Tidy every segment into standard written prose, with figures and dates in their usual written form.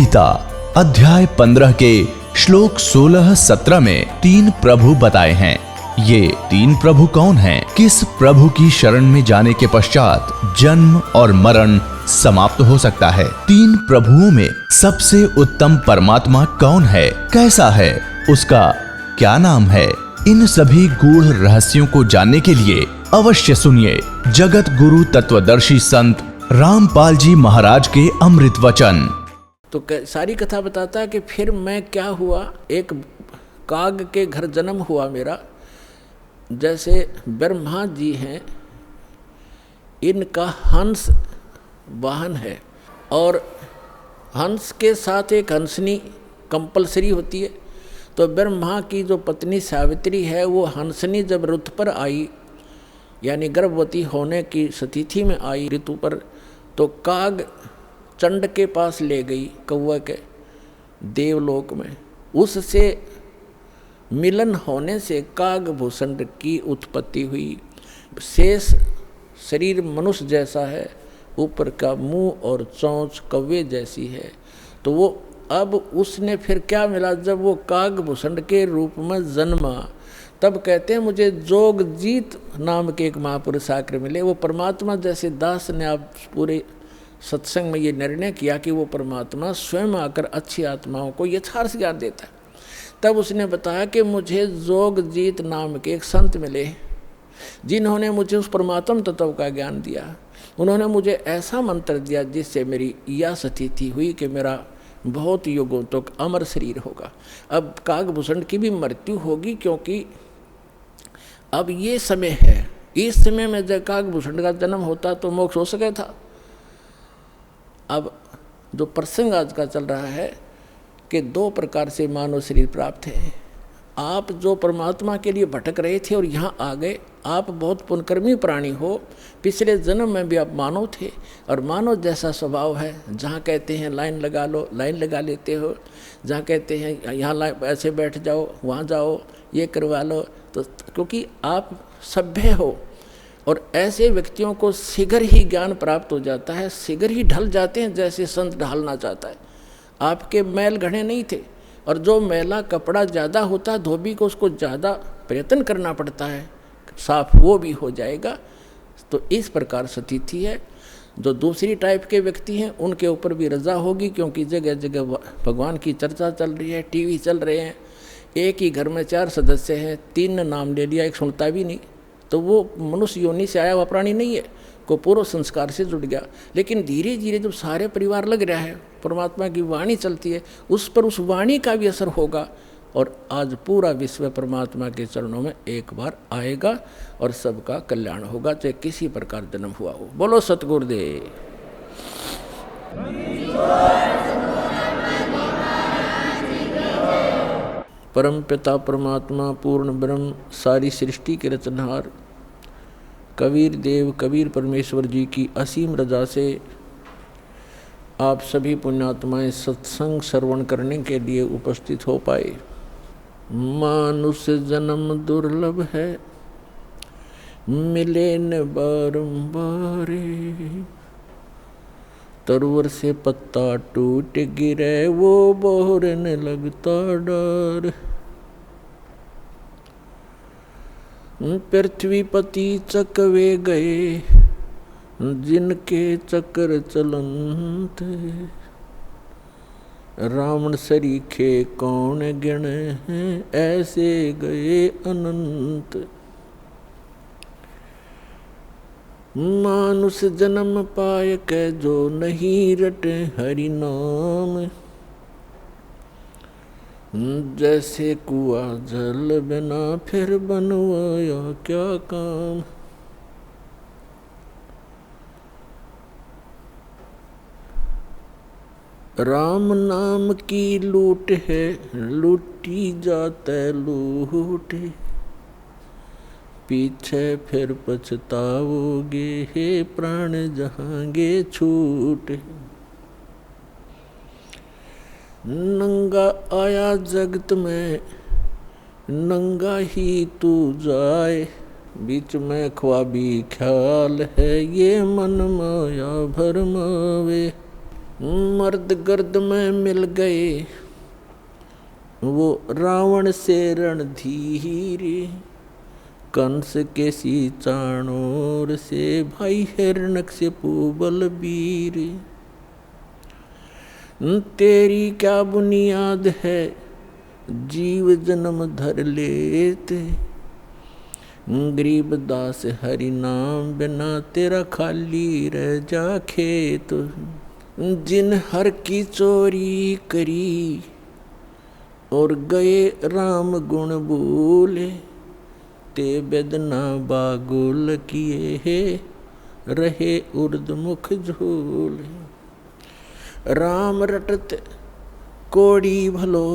गीता अध्याय 15 के श्लोक 16-17 में 3 प्रभु बताए हैं। ये 3 प्रभु कौन हैं? किस प्रभु की शरण में जाने के पश्चात जन्म और मरण समाप्त हो सकता है? 3 प्रभुओं में सबसे उत्तम परमात्मा कौन है? कैसा है? उसका क्या नाम है? इन सभी गूढ़ रहस्यों को जानने के लिए अवश्य सुनिए जगत गुरु तत्वदर्शी संत रामपाल जी महाराज के अमृत वचन। तो सारी कथा बताता है कि फिर मैं क्या हुआ। एक काग के घर जन्म हुआ मेरा। जैसे ब्रह्मा जी हैं, इनका हंस वाहन है और हंस के साथ एक हंसनी कंपलसरी होती है। तो ब्रह्मा की जो पत्नी सावित्री है, वो हंसनी जब ऋतु पर आई, यानी गर्भवती होने की स्थिति में आई ऋतु पर, तो काग चंड के पास ले गई, कौवा के देवलोक में। उससे मिलन होने से कागभूषण की उत्पत्ति हुई। शेष शरीर मनुष्य जैसा है, ऊपर का मुंह और चोंच कौवे जैसी है। तो वो अब उसने फिर क्या मिला, जब वो कागभूषण के रूप में जन्मा, तब कहते हैं मुझे जोगजीत नाम के एक महापुरुष आकर मिले। वो परमात्मा जैसे दास ने आप पूरे सत्संग में ये निर्णय किया कि वो परमात्मा स्वयं आकर अच्छी आत्माओं को यथार्थ ज्ञान देता है। तब उसने बताया कि मुझे जोगजीत नाम के एक संत मिले, जिन्होंने मुझे उस परमात्म तत्व का ज्ञान दिया। उन्होंने मुझे ऐसा मंत्र दिया जिससे मेरी यह स्थिति हुई कि मेरा बहुत युगों तक अमर शरीर होगा। अब कागभूषण की भी मृत्यु होगी, क्योंकि अब ये समय है। इस समय में जब कागभूषण का जन्म होता तो मोक्ष हो सके था। अब जो प्रसंग आज का चल रहा है कि 2 प्रकार से मानव शरीर प्राप्त है। आप जो परमात्मा के लिए भटक रहे थे और यहाँ आ गए, आप बहुत पुण्यकर्मी प्राणी हो। पिछले जन्म में भी आप मानव थे और मानव जैसा स्वभाव है। जहाँ कहते हैं लाइन लगा लो, लाइन लगा लेते हो। जहाँ कहते हैं यहाँ ऐसे बैठ जाओ, वहाँ जाओ, ये करवा लो। तो क्योंकि आप सभ्य हो और ऐसे व्यक्तियों को शीघ्र ही ज्ञान प्राप्त हो जाता है, शीघ्र ही ढल जाते हैं जैसे संत ढालना चाहता है। आपके मैल घड़े नहीं थे, और जो मैला कपड़ा ज़्यादा होता है धोबी को, उसको ज़्यादा प्रयत्न करना पड़ता है, साफ वो भी हो जाएगा। तो इस प्रकार स्थिति है। जो दूसरी टाइप के व्यक्ति हैं उनके ऊपर भी रजा होगी, क्योंकि जगह जगह भगवान की चर्चा चल रही है, टीवी चल रहे हैं। एक ही घर में 4 सदस्य हैं, 3 ने नाम ले लिया, एक सुनता भी नहीं। तो वो मनुष्य योनि से आया हुआ प्राणी नहीं है, को पूर्व संस्कार से जुड़ गया। लेकिन धीरे धीरे जब सारे परिवार लग रहा है, परमात्मा की वाणी चलती है, उस पर उस वाणी का भी असर होगा। और आज पूरा विश्व परमात्मा के चरणों में एक बार आएगा और सबका कल्याण होगा, चाहे किसी प्रकार जन्म हुआ हो। बोलो सतगुरुदेव। परम पिता परमात्मा पूर्ण ब्रह्म सारी सृष्टि के रचनहार कबीर देव कबीर परमेश्वर जी की असीम रजा से आप सभी पुण्यात्माएं सत्संग श्रवण करने के लिए उपस्थित हो पाए। मानुष जन्म दुर्लभ है, मिले न बारंबार। तरवर से पत्ता टूट गिरे, वो बोहरने लगता डर। पृथ्वीपति चकवे गए, जिनके चक्र चलंत। रावण सरीखे कौन गिने हैं, ऐसे गए अनंत। मानुष जन्म पाय के जो नहीं रटे हरि नाम। जैसे कुआ जल बिना फिर बनवाया क्या काम। राम नाम की लूट है, लूटी जाते लूट। पीछे फिर पछताओगे, हे प्राण जहाँगे छूट। नंगा आया जगत में, नंगा ही तू जाए। बीच में ख्वाबी ख्याल है, ये मन माया भरमावे। मर्द गर्द में मिल गए वो रावण से रणधीर, कंस के सी चाणोर से भाई हिरण्यकशिपु बलबीर। तेरी क्या बुनियाद है जीव जन्म धर लेते, गरीब दास हरि नाम बिना तेरा खाली रह जा खेत। जिन हर की चोरी करी और गए राम गुण बोले, ते बेदना बागुल किए है रहे उर्द मुख झोले। राम रटत कोड़ी भलो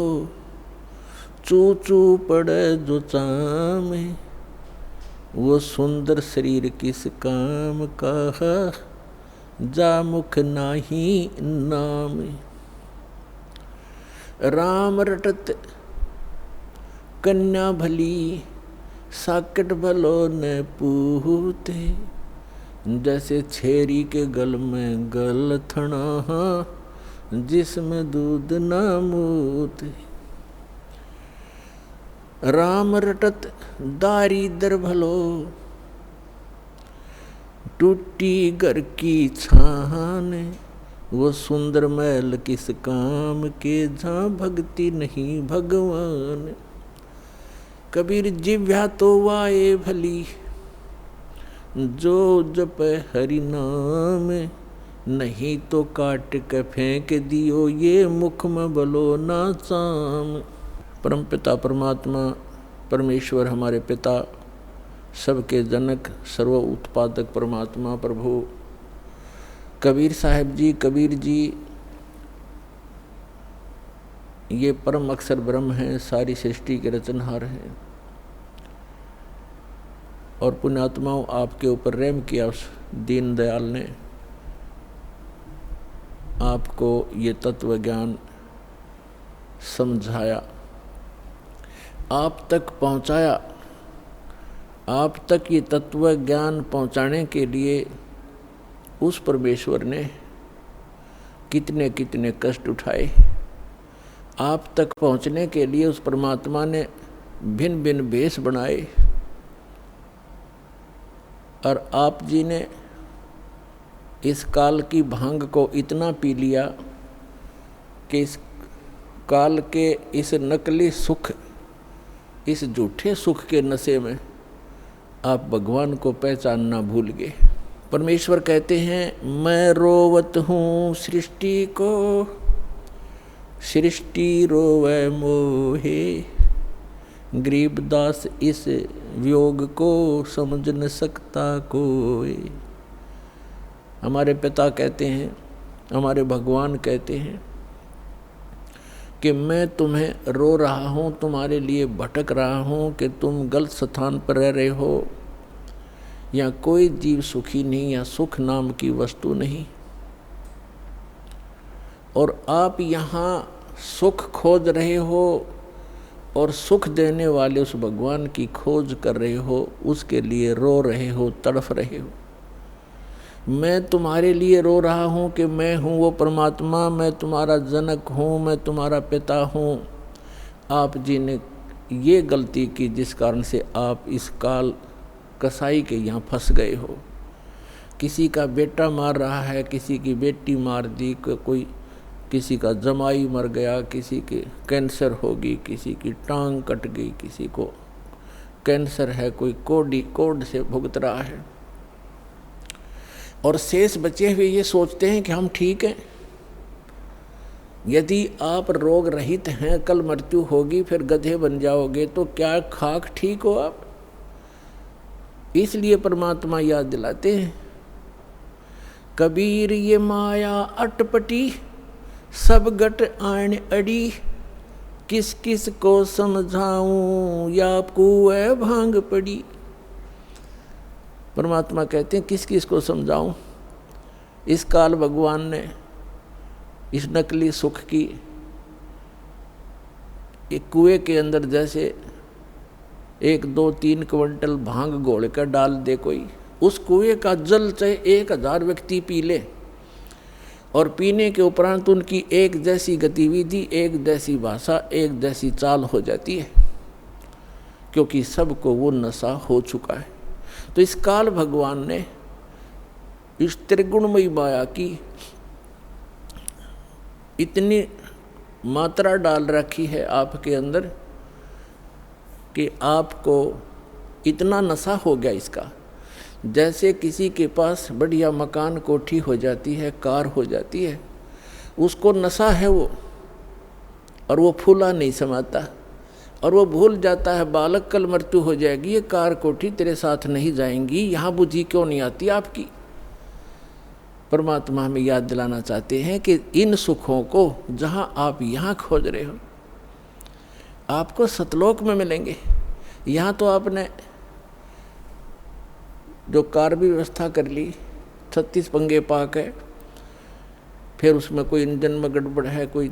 चू चू पड़े जो चामे, वो सुंदर शरीर किस काम का जा मुख नाही नाम। राम रटत कन्या भली साकट भलो न पूते, जैसे छेरी के गल में गल थना जिसमें दूध ना मूते। राम रटत दारिद्र भलो टूटी घर की छान, वो सुंदर महल किस काम के जहाँ भक्ति नहीं भगवान। कबीर जिव्या तो वाए भली जो जप हरि नाम, नहीं तो काट के फेंक दियो ये मुख में बलो ना चाम। परम पिता परमात्मा परमेश्वर हमारे पिता सबके जनक सर्व उत्पादक परमात्मा प्रभु कबीर साहब जी, कबीर जी ये परम अक्षर ब्रह्म हैं, सारी सृष्टि के रचनहार हैं। और पुण्यात्माओं आपके ऊपर रहम किया उस दीन दयाल ने, आपको ये तत्व ज्ञान समझाया, आप तक पहुंचाया। आप तक ये तत्व ज्ञान पहुंचाने के लिए उस परमेश्वर ने कितने कितने कष्ट उठाए। आप तक पहुंचने के लिए उस परमात्मा ने भिन्न भिन्न भेष बनाए, और आप जी ने इस काल की भांग को इतना पी लिया कि इस काल के इस नकली सुख, इस झूठे सुख के नशे में आप भगवान को पहचानना भूल गए। परमेश्वर कहते हैं मैं रोवत हूँ सृष्टि को, सृष्टि रोवे मोहे, गरीबदास इस वियोग को समझ न सकता कोई। हमारे पिता कहते हैं, हमारे भगवान कहते हैं कि मैं तुम्हें रो रहा हूँ, तुम्हारे लिए भटक रहा हूँ कि तुम गलत स्थान पर रह रहे हो, या कोई जीव सुखी नहीं, या सुख नाम की वस्तु नहीं, और आप यहाँ सुख खोज रहे हो और सुख देने वाले उस भगवान की खोज कर रहे हो, उसके लिए रो रहे हो, तड़फ रहे हो। मैं तुम्हारे लिए रो रहा हूँ कि मैं हूँ वो परमात्मा, मैं तुम्हारा जनक हूँ, मैं तुम्हारा पिता हूँ। आप जी ने ये गलती की जिस कारण से आप इस काल कसाई के यहाँ फंस गए हो। किसी का बेटा मार रहा है, किसी की बेटी मार दी, कोई किसी का जमाई मर गया, किसी के कैंसर होगी, किसी की टांग कट गई, किसी को कैंसर है, कोई कोड से भुगत रहा है, और शेष बचे हुए ये सोचते हैं कि हम ठीक हैं। यदि आप रोग रहित हैं, कल मृत्यु होगी, फिर गधे बन जाओगे, तो क्या खाक ठीक हो आप? इसलिए परमात्मा याद दिलाते हैं, कबीर ये माया अटपटी, सब गट आन अड़ी, किस किस को समझाऊं या कुएं भांग पड़ी। परमात्मा कहते हैं किस किस को समझाऊं। इस काल भगवान ने इस नकली सुख की एक कुएं के अंदर जैसे 1, 2, 3 क्विंटल भांग घोल कर डाल दे कोई, उस कुएं का जल चाहे 1000 व्यक्ति पी ले और पीने के उपरांत उनकी एक जैसी गतिविधि, एक जैसी भाषा, एक जैसी चाल हो जाती है, क्योंकि सबको वो नशा हो चुका है। तो इस काल भगवान ने इस त्रिगुणमयी माया की इतनी मात्रा डाल रखी है आपके अंदर कि आपको इतना नशा हो गया इसका। जैसे किसी के पास बढ़िया मकान, कोठी हो जाती है, कार हो जाती है, उसको नशा है वो, और वो फूला नहीं समाता, और वो भूल जाता है बालक कल मृत्यु हो जाएगी, ये कार कोठी तेरे साथ नहीं जाएंगी, यहाँ बुद्धि क्यों नहीं आती आपकी। परमात्मा हमें याद दिलाना चाहते हैं कि इन सुखों को जहाँ आप यहाँ खोज रहे हो, आपको सतलोक में मिलेंगे। यहाँ तो आपने जो कार भी व्यवस्था कर ली, 36 पंगे पाक है, फिर उसमें कोई इंजन में गड़बड़ है, कोई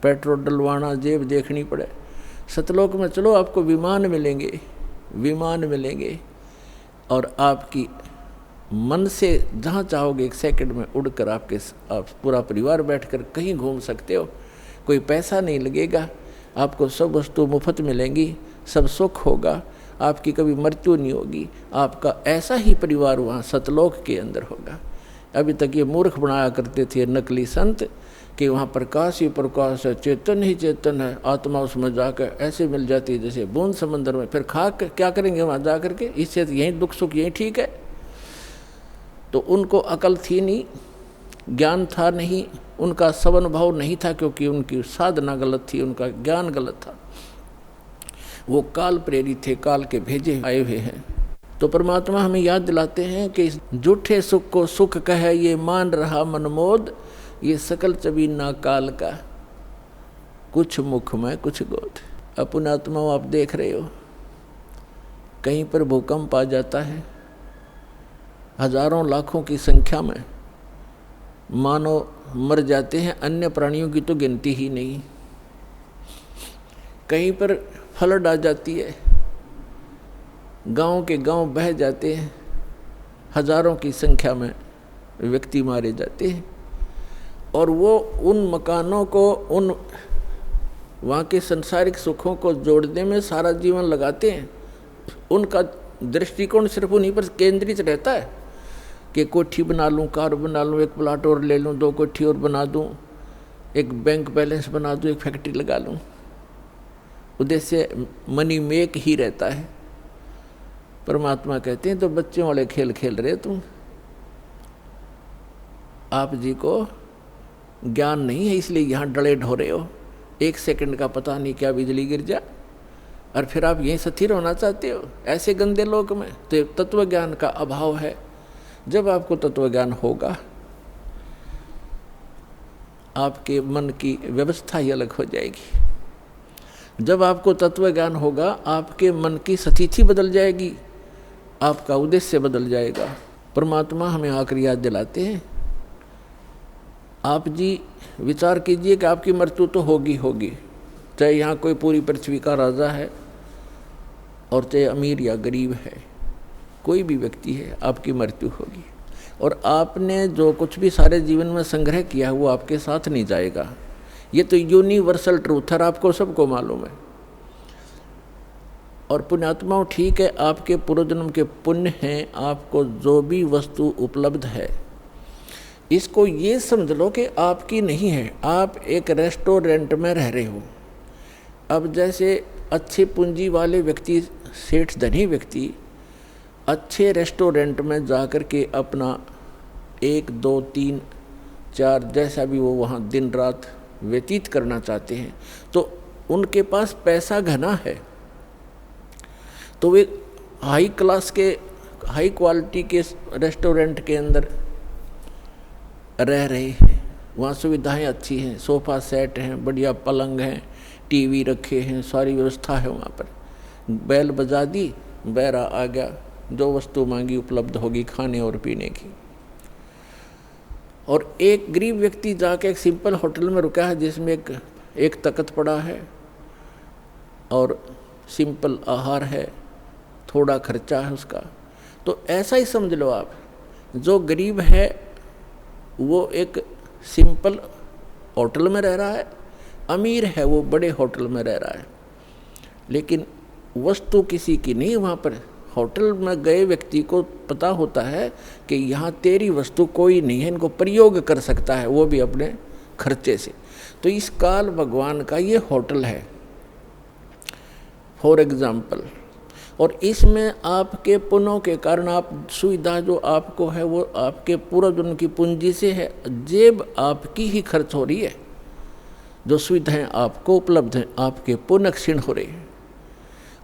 पेट्रोल डलवाना, जेब देखनी पड़े। सतलोक में चलो, आपको विमान मिलेंगे, विमान मिलेंगे, और आपकी मन से जहाँ चाहोगे एक सेकंड में उड़कर आप पूरा परिवार बैठकर कहीं घूम सकते हो। कोई पैसा नहीं लगेगा, आपको सब वस्तु मुफ्त मिलेंगी, सब सुख होगा, आपकी कभी मृत्यु नहीं होगी। आपका ऐसा ही परिवार वहाँ सतलोक के अंदर होगा। अभी तक ये मूर्ख बनाया करते थे नकली संत कि वहाँ प्रकाश ही प्रकाश है, चेतन ही चेतन है, आत्मा उसमें जाकर ऐसे मिल जाती है जैसे बूंद समंदर में। फिर खा क्या करेंगे वहाँ जा करके, इससे यहीं दुख सुख यहीं ठीक है। तो उनको अकल थी नहीं, ज्ञान था नहीं, उनका सवनुभव नहीं था, क्योंकि उनकी साधना गलत थी, उनका ज्ञान गलत था। वो काल प्रेरित थे, काल के भेजे आए हुए हैं। तो परमात्मा हमें याद दिलाते हैं कि झूठे सुख को सुख कहे ये मान रहा मनमोद, ये सकल चबीना काल का, कुछ मुख में कुछ गोद। अपने आत्मा आप देख रहे हो, कहीं पर भूकंप आ जाता है, हजारों लाखों की संख्या में मानव मर जाते हैं, अन्य प्राणियों की तो गिनती ही नहीं। कहीं पर फ्लड आ जाती है, गांव के गांव बह जाते हैं, हजारों की संख्या में व्यक्ति मारे जाते हैं, और वो उन मकानों को, उन वहाँ के संसारिक सुखों को जोड़ने में सारा जीवन लगाते हैं। उनका दृष्टिकोण सिर्फ उन्हीं पर केंद्रित रहता है कि कोठी बना लूँ, कार बना लूँ, एक प्लाट और ले लूँ, 2 कोठी और बना दूँ, एक बैंक बैलेंस बना दूँ, एक फैक्ट्री लगा लूँ। उद्देश्य मनी मेक ही रहता है। परमात्मा कहते हैं तो बच्चों वाले खेल खेल रहे तुम, आप जी को ज्ञान नहीं है, इसलिए यहाँ डले ढो रहे हो। 1 सेकंड का पता नहीं क्या बिजली गिर जा, और फिर आप यहीं स्थिर होना चाहते हो ऐसे गंदे लोक में। तो तत्व ज्ञान का अभाव है। जब आपको तत्व ज्ञान होगा, आपके मन की व्यवस्था ही अलग हो जाएगी। जब आपको तत्व ज्ञान होगा, आपके मन की स्थिति बदल जाएगी, आपका उद्देश्य बदल जाएगा। परमात्मा हमें आखिरी याद दिलाते हैं, आप जी विचार कीजिए कि आपकी मृत्यु तो होगी होगी, चाहे यहाँ कोई पूरी पृथ्वी का राजा है और चाहे अमीर या गरीब है, कोई भी व्यक्ति है, आपकी मृत्यु होगी। और आपने जो कुछ भी सारे जीवन में संग्रह किया है वो आपके साथ नहीं जाएगा। ये तो यूनिवर्सल ट्रूथ है, आपको सबको मालूम है। और पुण्यात्माओं, ठीक है, आपके पूर्वजन्म के पुण्य हैं, आपको जो भी वस्तु उपलब्ध है इसको ये समझ लो कि आपकी नहीं है। आप एक रेस्टोरेंट में रह रहे हो। अब जैसे अच्छे पूंजी वाले व्यक्ति, सेठ धनी व्यक्ति अच्छे रेस्टोरेंट में जाकर के अपना 1, 2, 3, 4 जैसा भी वो वहाँ दिन रात व्यतीत करना चाहते हैं, तो उनके पास पैसा घना है, तो वे हाई क्लास के, हाई क्वालिटी के रेस्टोरेंट के अंदर रह रहे हैं। वहाँ सुविधाएं अच्छी हैं, सोफ़ा सेट हैं, बढ़िया पलंग हैं, टीवी रखे हैं, सारी व्यवस्था है वहाँ पर। बैल बजा दी, बैरा आ गया, जो वस्तु मांगी उपलब्ध होगी खाने और पीने की। और एक गरीब व्यक्ति जाके एक सिंपल होटल में रुका है जिसमें एक तख्त पड़ा है और सिंपल आहार है, थोड़ा खर्चा है उसका। तो ऐसा ही समझ लो आप, जो गरीब है वो एक सिंपल होटल में रह रहा है, अमीर है वो बड़े होटल में रह रहा है, लेकिन वस्तु किसी की नहीं। वहाँ पर होटल में गए व्यक्ति को पता होता है कि यहाँ तेरी वस्तु कोई नहीं है, इनको प्रयोग कर सकता है, वो भी अपने खर्चे से। तो इस काल भगवान का ये होटल है फॉर एग्जाम्पल। और इसमें आपके पुण्यों के कारण आप सुविधा जो आपको है वो आपके पूर्वजन्म की पूंजी से है, जेब आपकी ही खर्च हो रही है, जो सुविधाएं आपको उपलब्ध हैं आपके पुण्य क्षीण हो रही है।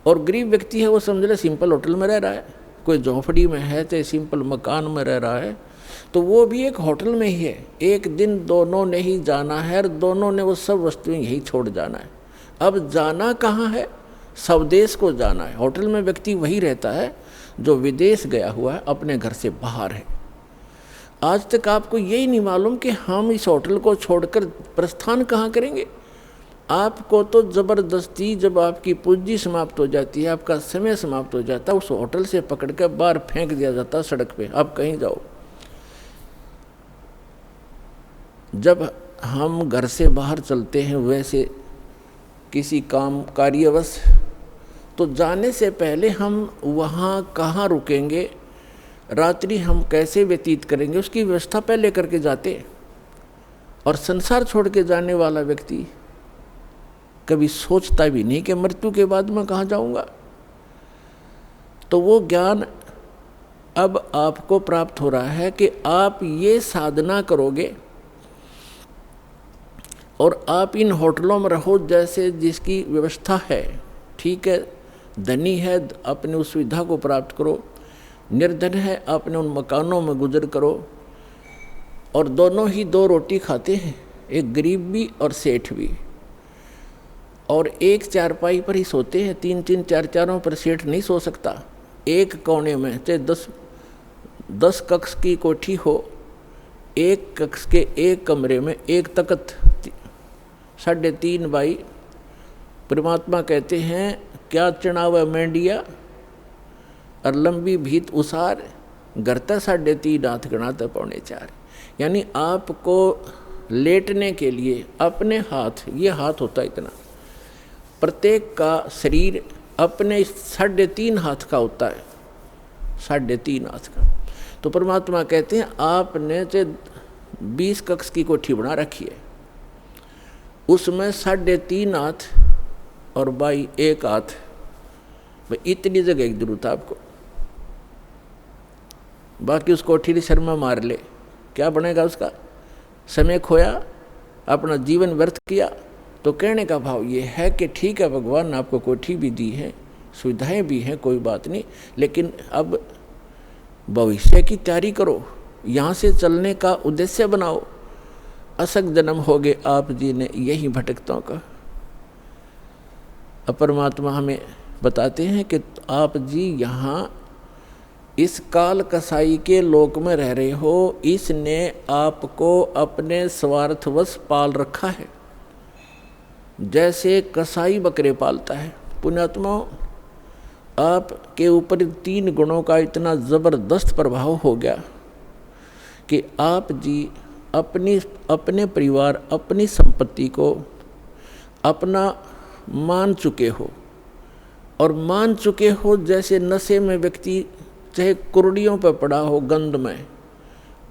और गरीब व्यक्ति है वो समझ ले सिंपल होटल में रह रहा है, कोई झोंपड़ी में है चाहे सिंपल मकान में रह रहा है, तो वो भी एक होटल में ही है। एक दिन दोनों ने ही जाना है और दोनों ने वो सब वस्तुएं यही छोड़ जाना है। अब जाना कहाँ है? स्वदेश को जाना है। होटल में व्यक्ति वही रहता है जो विदेश गया हुआ है, अपने घर से बाहर है। आज तक आपको यही नहीं मालूम कि हम इस होटल को छोड़कर प्रस्थान कहाँ करेंगे। आपको तो ज़बरदस्ती जब आपकी पूंजी समाप्त हो जाती है, आपका समय समाप्त हो जाता है, उस होटल से पकड़ कर बाहर फेंक दिया जाता है सड़क पे, आप कहीं जाओ। जब हम घर से बाहर चलते हैं वैसे किसी काम कार्यवश, तो जाने से पहले हम वहाँ कहाँ रुकेंगे, रात्रि हम कैसे व्यतीत करेंगे, उसकी व्यवस्था पहले करके जाते हैं। और संसार छोड़ के जाने वाला व्यक्ति कभी सोचता भी नहीं कि मृत्यु के बाद मैं कहाँ जाऊँगा। तो वो ज्ञान अब आपको प्राप्त हो रहा है कि आप ये साधना करोगे और आप इन होटलों में रहो जैसे जिसकी व्यवस्था है, ठीक है। धनी है अपने उस सुविधा को प्राप्त करो, निर्धन है अपने उन मकानों में गुजर करो। और दोनों ही दो रोटी खाते हैं, एक गरीब भी और सेठ भी। और एक चारपाई पर ही सोते हैं, तीन तीन चार चारों पर सेठ नहीं सो सकता। एक कोने में चाहे 10 कक्ष की कोठी हो, एक कक्ष के एक कमरे में एक तख्त 3.5 बाई। परमात्मा कहते हैं क्या चढ़ावा मेंढिया और लंबी भीत उसार, गरता 3.5 हाथ गणाता 4.25। यानी आपको लेटने के लिए अपने हाथ, ये हाथ होता है इतना, प्रत्येक का शरीर अपने 3.5 हाथ का होता है, 3.5 हाथ का। तो परमात्मा कहते हैं आपने चाहे 20 कक्ष की कोठी बना रखी है, उसमें 3.5 हाथ और बाई 1 हाथ, भाई इतनी जगह की जरूरत है आपको। बाकी उस कोठी की शर्मा मार ले, क्या बनेगा उसका? समय खोया, अपना जीवन व्यर्थ किया। तो कहने का भाव ये है कि ठीक है, भगवान ने आपको कोठी भी दी है, सुविधाएं भी हैं, कोई बात नहीं, लेकिन अब भविष्य की तैयारी करो, यहाँ से चलने का उद्देश्य बनाओ। असक जन्म हो गए आप जी ने यही भटकतों का। अब परमात्मा हमें बताते हैं कि आप जी यहाँ इस काल कसाई के लोक में रह रहे हो, इसने आपको अपने स्वार्थवश पाल रखा है, जैसे कसाई बकरे पालता है। पुण्यात्मा, आपके ऊपर 3 गुणों का इतना ज़बरदस्त प्रभाव हो गया कि आप जी अपने परिवार, अपनी संपत्ति को अपना मान चुके हो। और मान चुके हो जैसे नशे में व्यक्ति चाहे कुर्डियों पर पड़ा हो गंद में,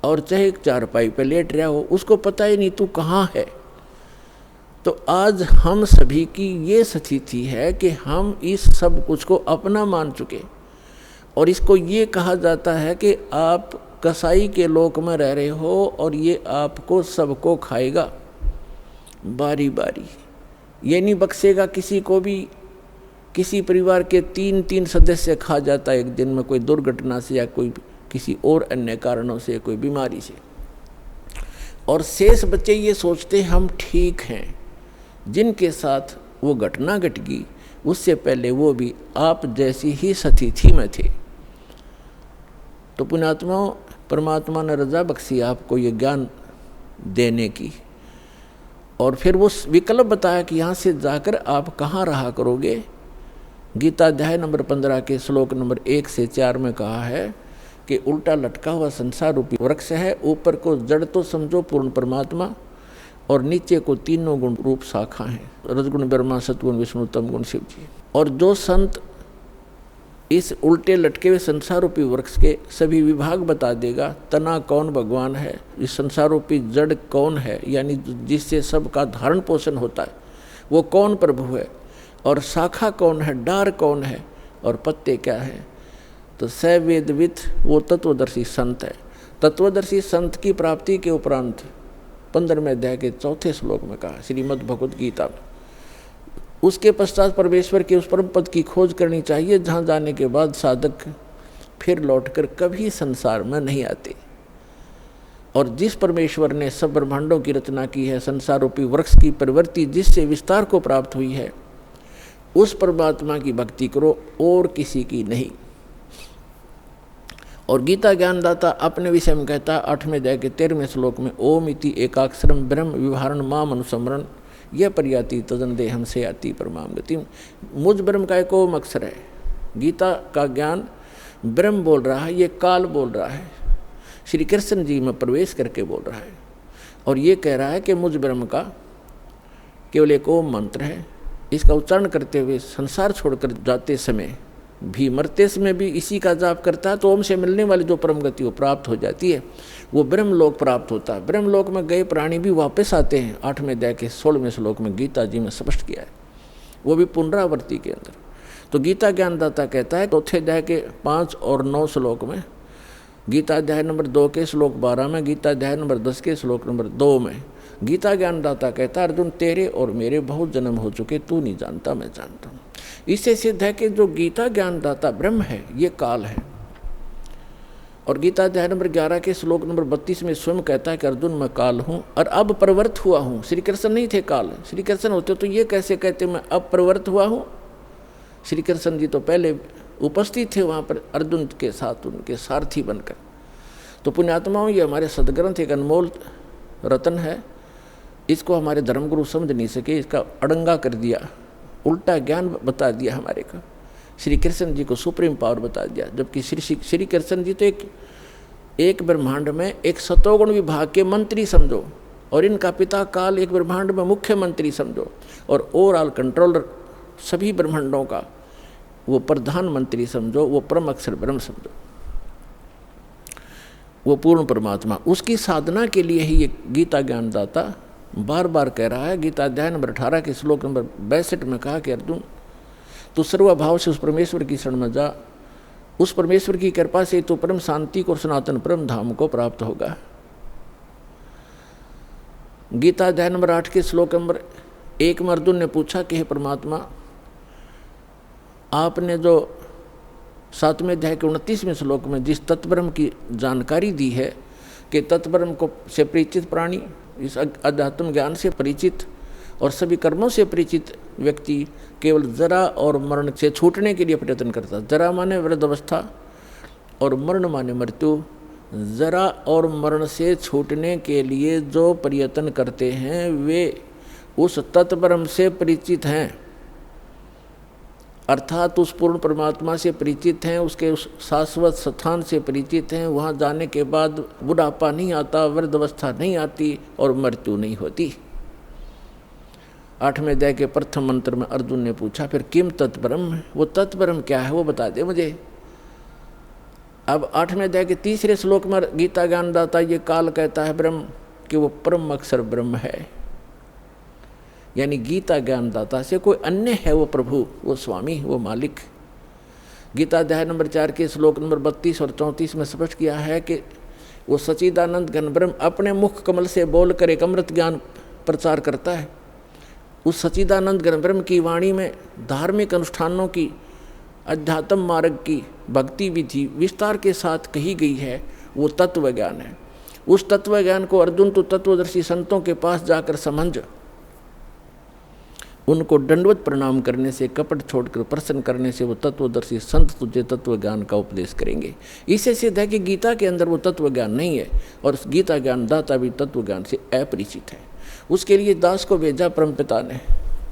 और चाहे चारपाई पे लेट रहा हो, उसको पता ही नहीं तू कहाँ है। तो आज हम सभी की ये स्थिति है कि हम इस सब कुछ को अपना मान चुके, और इसको ये कहा जाता है कि आप कसाई के लोक में रह रहे हो और ये आपको सबको खाएगा बारी बारी। ये नहीं बख्शेगा किसी को भी। किसी परिवार के 3 सदस्य खा जाता है एक दिन में, कोई दुर्घटना से या कोई किसी और अन्य कारणों से, कोई बीमारी से। और शेष बच्चे ये सोचते हम ठीक हैं। जिनके साथ वो घटना घट गई उससे पहले वो भी आप जैसी ही स्थिति में थे। तो पुण्यात्मा, परमात्मा ने रजा बख्शी आपको ये ज्ञान देने की, और फिर वो विकल्प बताया कि यहाँ से जाकर आप कहाँ रहा करोगे। गीता अध्याय नंबर 15 के श्लोक नंबर 1 से 4 में कहा है कि उल्टा लटका हुआ संसार रूपी वृक्ष है, ऊपर को जड़ तो समझो पूर्ण परमात्मा और नीचे को तीनों गुण रूप शाखा हैं, रजगुण ब्रह्मा, सतगुण विष्णु, तम गुण शिव जी। और जो संत इस उल्टे लटके हुए संसार रूपी वृक्ष के सभी विभाग बता देगा, तना कौन भगवान है, इस संसार रूपी जड़ कौन है, यानी जिससे सबका धारण पोषण होता है वो कौन प्रभु है, और शाखा कौन है, डार कौन है, और पत्ते क्या है, तो स वेदविद वो तत्वदर्शी संत है। तत्वदर्शी संत की प्राप्ति के उपरांत 15वें अध्याय के 4थे श्लोक में कहा श्रीमद् भगवद गीता में, उसके पश्चात परमेश्वर के उस परम पद की खोज करनी चाहिए जहाँ जाने के बाद साधक फिर लौटकर कभी संसार में नहीं आते। और जिस परमेश्वर ने सब ब्रह्मांडों की रचना की है, संसार रूपी वृक्ष की प्रवृत्ति जिससे विस्तार को प्राप्त हुई है, उस परमात्मा की भक्ति करो और किसी की नहीं। और गीता ज्ञानदाता अपने विषय में कहता है 8वें अध्याय के 13वें श्लोक में, ओम इति एकाक्षरम ब्रह्म विवहारण माम अनुसमरण यह पर्याति तदन देहम से आती परमाम गति। मुझ ब्रह्म का एक ओम अक्षर है। गीता का ज्ञान ब्रह्म बोल रहा है, ये काल बोल रहा है, श्री कृष्ण जी में प्रवेश करके बोल रहा है, और ये कह रहा है कि मुझ ब्रह्म का केवल एक ओम मंत्र है। इसका उच्चारण करते हुए संसार छोड़कर जाते समय भी, मरते समय भी इसी का जाप करता है तो ओम से मिलने वाली जो परम गति वो प्राप्त हो जाती है, वो ब्रह्मलोक प्राप्त होता है। ब्रह्मलोक में गए प्राणी भी वापस आते हैं, 8वें अध्याय के 16वें श्लोक में गीता जी में स्पष्ट किया है, वो भी पुनरावृत्ति के अंदर। तो गीता ज्ञानदाता कहता है 4थे अध्याय के 5 और 9 श्लोक में, गीता अध्याय नंबर 2 के श्लोक 12 में, गीता अध्याय नंबर 10 के श्लोक नंबर 2 में गीता ज्ञानदाता कहता है, अर्जुन तेरे और मेरे बहुत जन्म हो चुके, तू नहीं जानता मैं जानता हूँ। इससे सिद्ध है कि जो गीता ज्ञानदाता ब्रह्म है ये काल है। और गीता अध्याय नंबर 11 के श्लोक नंबर 32 में स्वयं कहता है कि अर्जुन मैं काल हूँ और अब प्रवृत्त हुआ हूँ। श्री कृष्ण नहीं थे काल, श्री कृष्ण होते तो ये कैसे कहते मैं अब प्रवृत्त हुआ हूँ। श्री कृष्ण जी तो पहले उपस्थित थे वहाँ पर अर्जुन के साथ, उनके सारथी बनकर। तो पुण्यात्माओं, ये हमारे सदग्रंथ एक अनमोल रतन है, इसको हमारे धर्मगुरु समझ नहीं सके, इसका अड़ंगा कर दिया, उल्टा ज्ञान बता दिया हमारे का। श्री कृष्ण जी को सुप्रीम पावर बता दिया, जबकि श्री कृष्ण जी तो एक ब्रह्मांड में एक सतोगुण विभाग के मंत्री समझो, और इनका पिता काल एक ब्रह्मांड में मुख्यमंत्री समझो, और ओवरऑल कंट्रोलर सभी ब्रह्मांडों का वो प्रधानमंत्री समझो, वो परम अक्षर ब्रह्म समझो, वो पूर्ण परमात्मा। उसकी साधना के लिए ही ये गीता ज्ञानदाता बार बार कह रहा है। गीता अध्याय नंबर 18 के श्लोक नंबर 62 में कहा कि अर्जुन तू सर्वभाव से उस परमेश्वर की शरण में जा, उस परमेश्वर की कृपा से तो परम शांति को, सनातन परम धाम को प्राप्त होगा। गीता अध्याय नंबर 8 के श्लोक नंबर 1 में अर्जुन ने पूछा कि हे परमात्मा, आपने जो 7वें अध्याय के 29वें श्लोक में जिस तत्ब्रह्म की जानकारी दी है कि तत्ब्रह्म को से परिचित प्राणी, इस अध्यात्म ज्ञान से परिचित और सभी कर्मों से परिचित व्यक्ति केवल जरा और मरण से छूटने के लिए प्रयत्न करता। जरा माने वृद्धावस्था और मरण माने मृत्यु। जरा और मरण से छूटने के लिए जो प्रयत्न करते हैं वे उस तत्ब्रह्म से परिचित हैं, अर्थात उस पूर्ण परमात्मा से परिचित हैं, उसके उस शाश्वत स्थान से परिचित हैं। वहाँ जाने के बाद बुढ़ापा नहीं आता, वृद्धावस्था नहीं आती और मृत्यु नहीं होती। 8वें अध्याय के प्रथम मंत्र में अर्जुन ने पूछा फिर किम तत्ब्रह्म, वो तत्ब्रह्म क्या है वो बता दे मुझे। अब 8वें अध्याय के 3रे श्लोक में गीता ज्ञानदाता ये काल कहता है ब्रह्म कि वो परम अक्षर ब्रह्म है, यानी गीता ज्ञानदाता से कोई अन्य है वो प्रभु, वो स्वामी, वो मालिक। गीता अध्याय नंबर 4 के श्लोक नंबर 32 और 34 में स्पष्ट किया है कि वो सच्चिदानंद घन ब्रह्म अपने मुख कमल से बोलकर एक अमृत ज्ञान प्रचार करता है। उस सच्चिदानंद घन ब्रह्म की वाणी में धार्मिक अनुष्ठानों की, अध्यात्म मार्ग की, भक्ति विधि विस्तार के साथ कही गई है, वो तत्व ज्ञान है। उस तत्व ज्ञान को अर्जुन तो तत्वदर्शी संतों के पास जाकर समझ, उनको दंडवत प्रणाम करने से, कपट छोड़कर प्रसन्न करने से वो तत्वदर्शी संत तुझे तत्व ज्ञान का उपदेश करेंगे। इससे सिद्ध है कि गीता के अंदर वो तत्व ज्ञान नहीं है और गीता ज्ञान दाता भी तत्व ज्ञान से अपरिचित है। उसके लिए दास को भेजा परमपिता ने,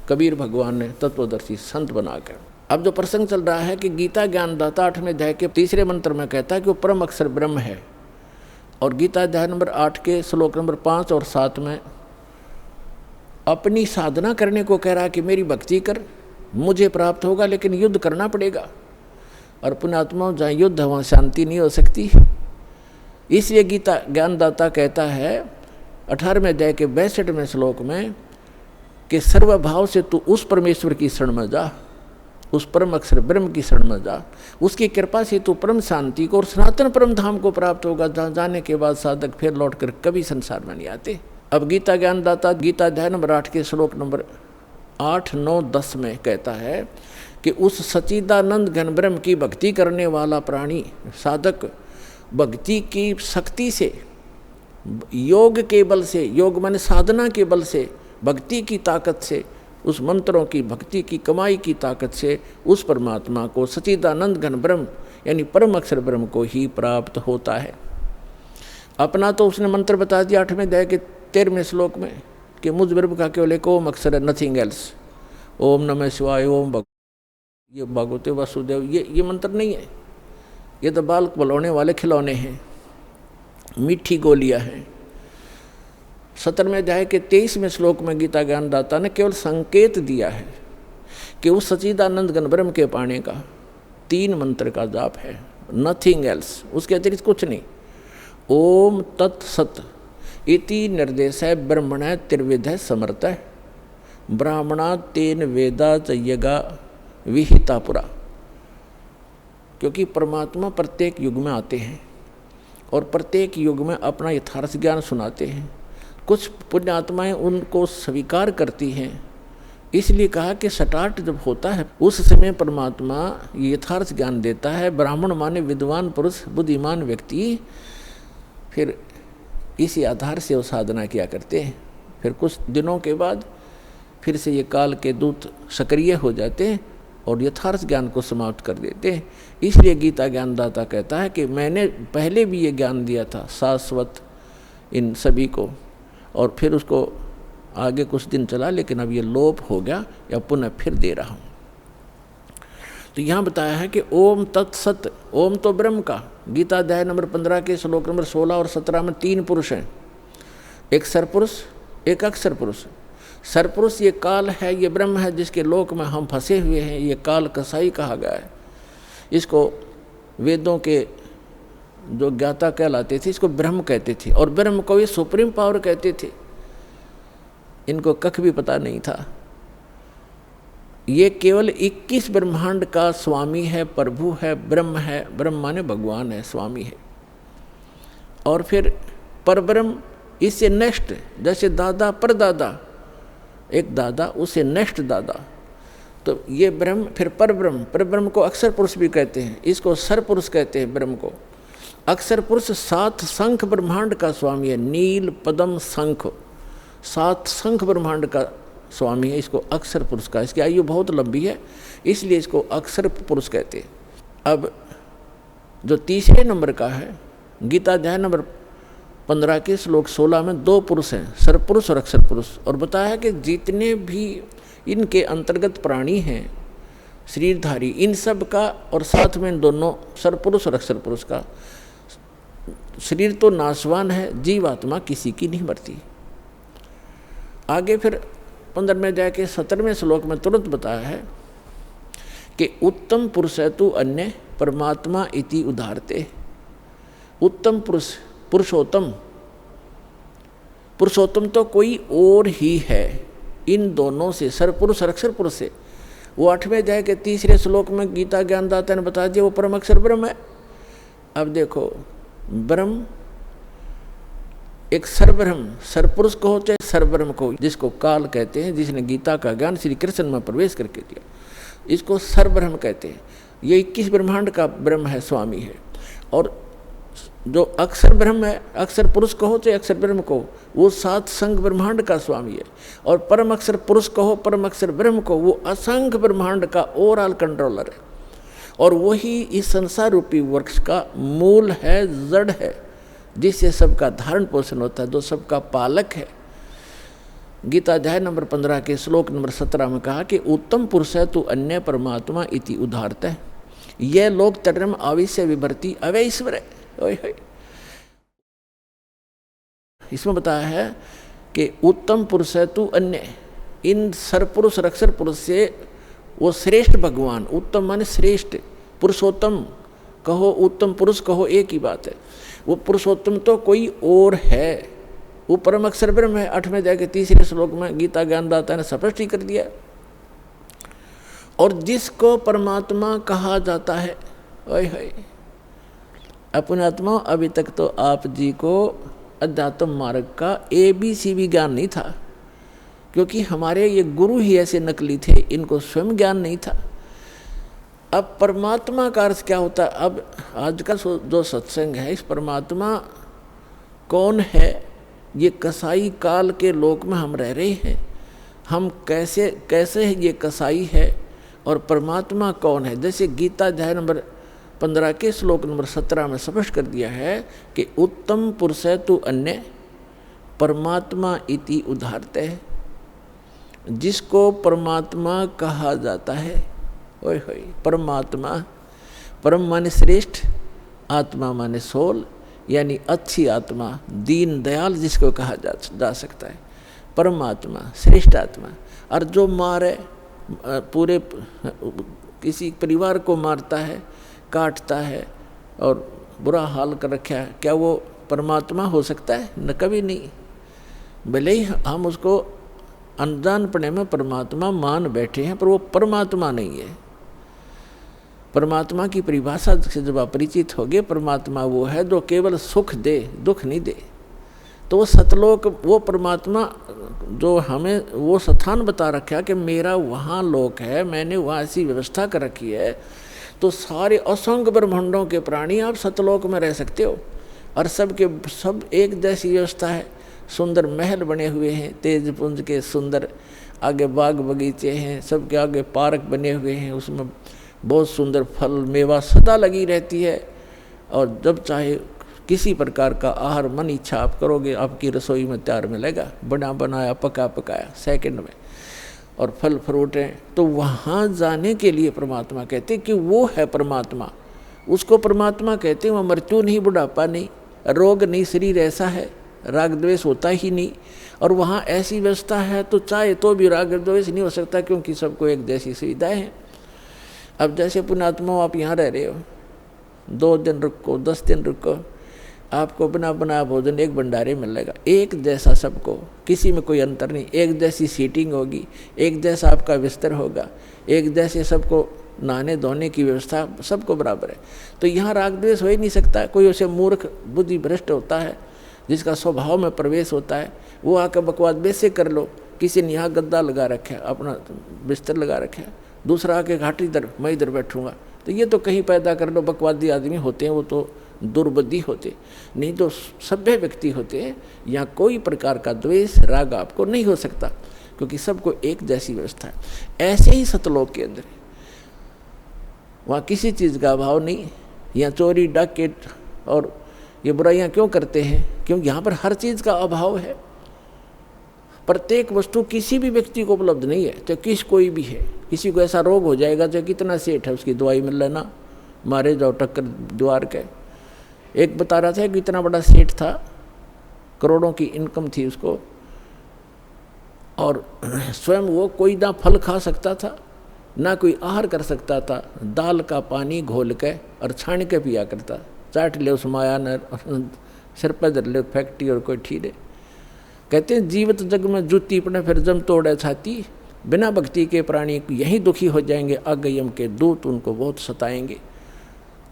कबीर भगवान ने तत्वदर्शी संत बनाकर। अब जो प्रसंग चल रहा है कि गीता ज्ञानदाता 8वें अध्याय के 3रे मंत्र में कहता है कि वो परम अक्षर ब्रह्म है, और गीता अध्याय नंबर 8 के श्लोक नंबर 5 और 7 में अपनी साधना करने को कह रहा है कि मेरी भक्ति कर, मुझे प्राप्त होगा, लेकिन युद्ध करना पड़ेगा। और पुण्यात्मा जहाँ युद्ध है वहाँ शांति नहीं हो सकती। इसलिए गीता ज्ञानदाता कहता है 18वें अध्याय के 62वें श्लोक में कि सर्वभाव से तू उस परमेश्वर की शरण में जा, उस परम अक्षर ब्रह्म की शरण में जा, उसकी कृपा से तू परम शांति को और सनातन परम धाम को प्राप्त होगा, जहाँ जाने के बाद साधक फिर लौट कर कभी संसार में नहीं आते। अब गीता ज्ञानदाता गीता अध्याय नंबर 8 के श्लोक नंबर 8, 9, 10 में कहता है कि उस सच्चिदानंद घन ब्रह्म की भक्ति करने वाला प्राणी साधक भक्ति की शक्ति से, योग के बल से, योग माने साधना के बल से, भक्ति की ताकत से, उस मंत्रों की भक्ति की कमाई की ताकत से उस परमात्मा को सच्चिदानंद घन ब्रह्म यानी परम अक्षर ब्रह्म को ही प्राप्त होता है। अपना तो उसने मंत्र बता दिया 8वें अध्याय के 13वें श्लोक में कि मुझ ब्रह्म का केवल एक ओम अक्षर है, नथिंग एल्स। ओम नमः शिवाय, ओम ये भगवते वासुदेव, ये मंत्र नहीं है, ये तो बाल बलौने वाले खिलौने हैं, मीठी गोलियां हैं। 17वें अध्याय के 23वें श्लोक में गीता ज्ञानदाता ने केवल संकेत दिया है कि उस सच्चिदानंद घन ब्रह्म के पाने का 3 मंत्र का जाप है, नथिंग एल्स, उसके अतिरिक्त कुछ नहीं। ओम तत्सत इति निर्देश है ब्रह्मण त्रिविध समर्थ ब्राह्मणा तेन वेदा चयगा विहिता पुरा। क्योंकि परमात्मा प्रत्येक युग में आते हैं और प्रत्येक युग में अपना यथार्थ ज्ञान सुनाते हैं। कुछ पुण्यात्माएं उनको स्वीकार करती हैं, इसलिए कहा कि स्टार्ट जब होता है उस समय परमात्मा यथार्थ ज्ञान देता है। ब्राह्मण माने विद्वान पुरुष, बुद्धिमान व्यक्ति, फिर इसी आधार से वो साधना किया करते हैं। फिर कुछ दिनों के बाद फिर से ये काल के दूत सक्रिय हो जाते हैं और यथार्थ ज्ञान को समाप्त कर देते हैं। इसलिए गीता ज्ञानदाता कहता है कि मैंने पहले भी ये ज्ञान दिया था शाश्वत इन सभी को, और फिर उसको आगे कुछ दिन चला, लेकिन अब ये लोप हो गया या पुनः फिर दे रहा हूँ। तो यहाँ बताया है कि ओम तत्सत, ओम तो ब्रह्म का। गीता अध्याय नंबर 15 के श्लोक नंबर 16 और 17 में 3 पुरुष हैं, एक सरपुरुष, एक अक्षर पुरुष। सरपुरुष ये काल है, ये ब्रह्म है जिसके लोक में हम फंसे हुए हैं, ये काल कसाई कहा गया है। इसको वेदों के जो ज्ञाता कहलाते थे इसको ब्रह्म कहते थे, और ब्रह्म को ये सुप्रीम पावर कहते थे। इनको कख भी पता नहीं था। ये केवल 21 ब्रह्मांड का स्वामी है, प्रभु है, ब्रह्म माने भगवान है, स्वामी है। और फिर परब्रह्म इससे नेक्स्ट, जैसे दादा परदादा, एक दादा उससे नेक्स्ट दादा, तो ये ब्रह्म फिर परब्रह्म को अक्षर पुरुष भी कहते हैं, इसको सर पुरुष कहते हैं ब्रह्म को। अक्षर पुरुष 7 शंख ब्रह्मांड का स्वामी है, नील पद्म शंख, 7 शंख ब्रह्मांड का स्वामी है, इसको अक्षर पुरुष का। इसकी आयु बहुत लंबी है, इसलिए इसको अक्षर पुरुष कहते हैं। अब जो तीसरे नंबर का है, गीता अध्याय नंबर 15 के श्लोक 16 में 2 पुरुष हैं, सरपुरुष और अक्षर पुरुष, और बताया है कि जितने भी इनके अंतर्गत प्राणी हैं शरीरधारी, इन सब का और साथ में दोनों सरपुरुष और अक्षर पुरुष का शरीर तो नाशवान है, जीवात्मा किसी की नहीं मरती। आगे फिर 15वें अध्याय के 17वें श्लोक में तुरंत बताया है कि उत्तम पुरुष है तू अन्य परमात्मा इति उदाहरते। उत्तम पुरुष, पुरुषोत्तम तो कोई और ही है इन दोनों से, सरपुरुष और अक्षर पुरुष से। वो 8वें अध्याय के 3रे श्लोक में गीता ज्ञानदाता ने बता दिया वो परम अक्षर ब्रह्म है। अब देखो, ब्रह्म एक सरब्रह्म, सरपुरुष को हो चाहे सरब्रह्म को, जिसको काल कहते हैं, जिसने गीता का ज्ञान श्री कृष्ण में प्रवेश करके दिया, इसको सरब्रह्म कहते हैं। ये 21 ब्रह्मांड का ब्रह्म है, स्वामी है। और जो अक्षर ब्रह्म है, अक्षर पुरुष कहो चाहे अक्षर ब्रह्म को, वो 7 संघ ब्रह्मांड का स्वामी है। और परम अक्षर पुरुष कहो, परम अक्षर ब्रह्म को, वो असंख्य ब्रह्मांड का ओवरऑल कंट्रोलर है। और वही इस संसार रूपी वृक्ष का मूल है, जड़ है, जिससे सबका धारण पोषण होता है, जो सबका पालक है। गीता अध्याय नंबर 15 के श्लोक नंबर 17 में कहा कि उत्तम पुरुष है तू अन्य परमात्मा इति उदाहरत है, यह लोक तर्म आविश्य विभर्ति अवय ईश्वर है। इसमें बताया है कि उत्तम पुरुष है तू अन्य, इन सरपुरुष अक्षर पुरुष से वो श्रेष्ठ भगवान, उत्तम माने श्रेष्ठ, पुरुषोत्तम कहो उत्तम पुरुष कहो एक ही बात है। वो पुरुषोत्तम तो कोई और है, वो परम अक्षर ब्रह्म है। 8वें अध्याय के 3 श्लोक में गीता ज्ञानदाता ने स्पष्ट ही कर दिया। और जिसको परमात्मा कहा जाता है, ओए होए अपने आत्मा, अभी तक तो आप जी को अध्यात्म मार्ग का ABC भी ज्ञान नहीं था, क्योंकि हमारे ये गुरु ही ऐसे नकली थे, इनको स्वयं ज्ञान नहीं था। अब परमात्मा का अर्थ क्या होता है? अब आज का जो सत्संग है, इस परमात्मा कौन है? ये कसाई काल के लोक में हम रह रहे हैं, हम कैसे ये कसाई है और परमात्मा कौन है? जैसे गीता अध्याय नंबर 15 के श्लोक नंबर 17 में स्पष्ट कर दिया है कि उत्तम पुरुष है तू अन्य परमात्मा इति उदाहरत है, जिसको परमात्मा कहा जाता है। ओए होए परमात्मा, परम माने श्रेष्ठ, आत्मा माने सोल, यानी अच्छी आत्मा, दीन दयाल जिसको कहा जा सकता है, परमात्मा श्रेष्ठ आत्मा। और जो मारे, पूरे किसी परिवार को मारता है, काटता है और बुरा हाल कर रखा है, क्या वो परमात्मा हो सकता है? न कभी नहीं। भले ही हम उसको अनजानपने में परमात्मा मान बैठे हैं, पर वो परमात्मा नहीं है। परमात्मा की परिभाषा से जब आप परिचित होगे, परमात्मा वो है जो केवल सुख दे, दुख नहीं दे। तो वो सतलोक, वो परमात्मा जो हमें वो स्थान बता रखा कि मेरा वहाँ लोक है, मैंने वहाँ ऐसी व्यवस्था कर रखी है, तो सारे असंख्य ब्रह्मांडों के प्राणी आप सतलोक में रह सकते हो। और सब एक जैसी व्यवस्था है, सुंदर महल बने हुए हैं, तेजपुंज के सुंदर, आगे बाग बगीचे हैं, सबके आगे पार्क बने हुए हैं, उसमें बहुत सुंदर फल मेवा सदा लगी रहती है। और जब चाहे किसी प्रकार का आहार मन इच्छा आप करोगे, आपकी रसोई में तैयार मिलेगा, बना बनाया पका पकाया सेकंड में, और फल फ्रूट हैं। तो वहाँ जाने के लिए परमात्मा कहते कि वो है परमात्मा, उसको परमात्मा कहते हैं। वह मृत्यु नहीं, बुढ़ापा नहीं, रोग नहीं, शरीर ऐसा है, राग द्वेष होता ही नहीं। और वहाँ ऐसी व्यवस्था है तो चाहे तो भी राग द्वेष नहीं हो सकता, क्योंकि सबको एक जैसी सुविधाएं हैं। अब जैसे पुण्यात्मा आप यहाँ रह रहे हो, 2 दिन रुको, 10 दिन रुको, आपको बना बनाया भोजन एक भंडारे मिलेगा, एक जैसा सबको, किसी में कोई अंतर नहीं, एक जैसी सीटिंग होगी, एक जैसा आपका बिस्तर होगा, एक जैसे सबको नहाने धोने की व्यवस्था सबको बराबर है। तो यहाँ राग द्वेष हो ही नहीं सकता। कोई उसे मूर्ख बुद्धि भ्रष्ट होता है, जिसका स्वभाव में प्रवेश होता है, वो आकर बकवाद वैसे कर लो। किसी ने यहाँ गद्दा लगा रखा है, अपना बिस्तर लगा रखा है, दूसरा आके घाट इधर, मैं इधर बैठूंगा, तो ये तो कहीं पैदा कर लो। बकवादी आदमी होते हैं, वो तो दुर्बुद्धि होते, नहीं तो सभ्य व्यक्ति होते हैं। यहाँ कोई प्रकार का द्वेष राग आपको नहीं हो सकता, क्योंकि सबको एक जैसी व्यवस्था है। ऐसे ही सतलोक के अंदर वहाँ किसी चीज़ का अभाव नहीं। यहाँ चोरी डाकैत और ये बुराइयाँ क्यों करते हैं? क्योंकि यहाँ पर हर चीज़ का अभाव है। प्रत्येक वस्तु किसी भी व्यक्ति को उपलब्ध नहीं है, चाहे कोई भी है। किसी को ऐसा रोग हो जाएगा, चाहे कितना सेठ है, उसकी दवाई मिल लेना, मारे जाओ टक्कर द्वार के। एक बता रहा था कि इतना बड़ा सेठ था, करोड़ों की इनकम थी उसको, और स्वयं वो कोई ना फल खा सकता था, ना कोई आहार कर सकता था, दाल का पानी घोल के और छान के पिया करता। चाट ले उस माया न सिर पर धर ले फैक्ट्री और कोई ठीरे। कहते हैं जीवित जग में जूती पड़े फिर जम तोड़े छाती, बिना भक्ति के प्राणी यहीं दुखी हो जाएंगे, आगयम के दूत उनको बहुत सताएंगे।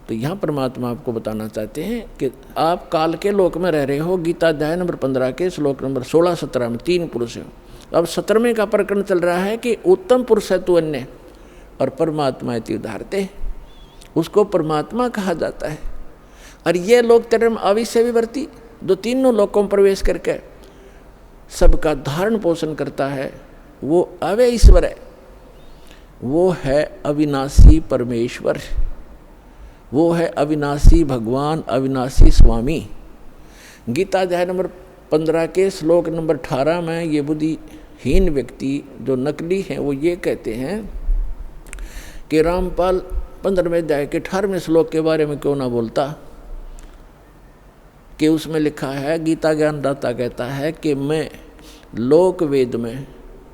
तो यहाँ परमात्मा आपको बताना चाहते हैं कि आप काल के लोक में रह रहे हो। गीता अध्याय नंबर 15 के श्लोक नंबर 16-17 में 3 पुरुष हैं। अब 17वें का प्रकरण चल रहा है कि उत्तम पुरुष है तू अन्य और परमात्मा इति उदाहरते, उसको परमात्मा कहा जाता है। और ये लोक तरम आविश्य विवर्ती, जो तीनों लोकों में प्रवेश करके सबका धारण पोषण करता है, वो अव्यय ईश्वर है, वो है अविनाशी परमेश्वर, वो है अविनाशी भगवान, अविनाशी स्वामी। गीता अध्याय नंबर 15 के श्लोक नंबर 18 में ये बुद्धि हीन व्यक्ति जो नकली हैं वो ये कहते हैं कि रामपाल 15वें अध्याय के 18वें श्लोक के बारे में क्यों ना बोलता, कि उसमें लिखा है, गीता ज्ञानदाता कहता है कि मैं लोक वेद में,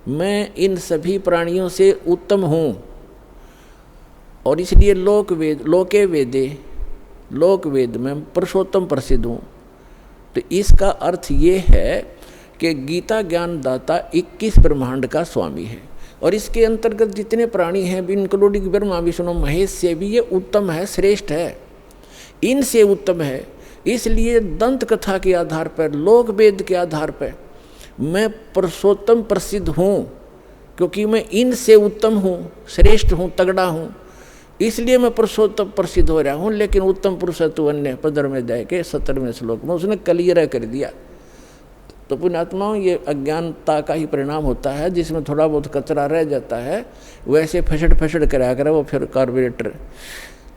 मैं इन सभी प्राणियों से उत्तम हूँ और इसलिए लोके वेदे, लोक वेद में पुरुषोत्तम प्रसिद्ध हूँ। तो इसका अर्थ ये है कि गीता ज्ञानदाता 21 ब्रह्मांड का स्वामी है और इसके अंतर्गत जितने प्राणी हैं, इंक्लूडिंग ब्रह्मा विष्णु महेश से भी ये उत्तम है, श्रेष्ठ है, इनसे उत्तम है। इसलिए दंत कथा के आधार पर, लोक वेद के आधार पर मैं पुरुषोत्तम प्रसिद्ध हूँ, क्योंकि मैं इनसे उत्तम हूँ, श्रेष्ठ हूँ, तगड़ा हूँ, इसलिए मैं पुरुषोत्तम प्रसिद्ध हो रहा हूँ। लेकिन उत्तम पुरुष है तू अन्य, 15वें अध्याय के 17वें श्लोक में उसने क्लियर कर दिया। तो पुण्यात्माओं, ये अज्ञानता का ही परिणाम होता है, जिसमें थोड़ा बहुत कचरा रह जाता है, वैसे फसड़ कराया करे वो फिर कार्बोरेटर।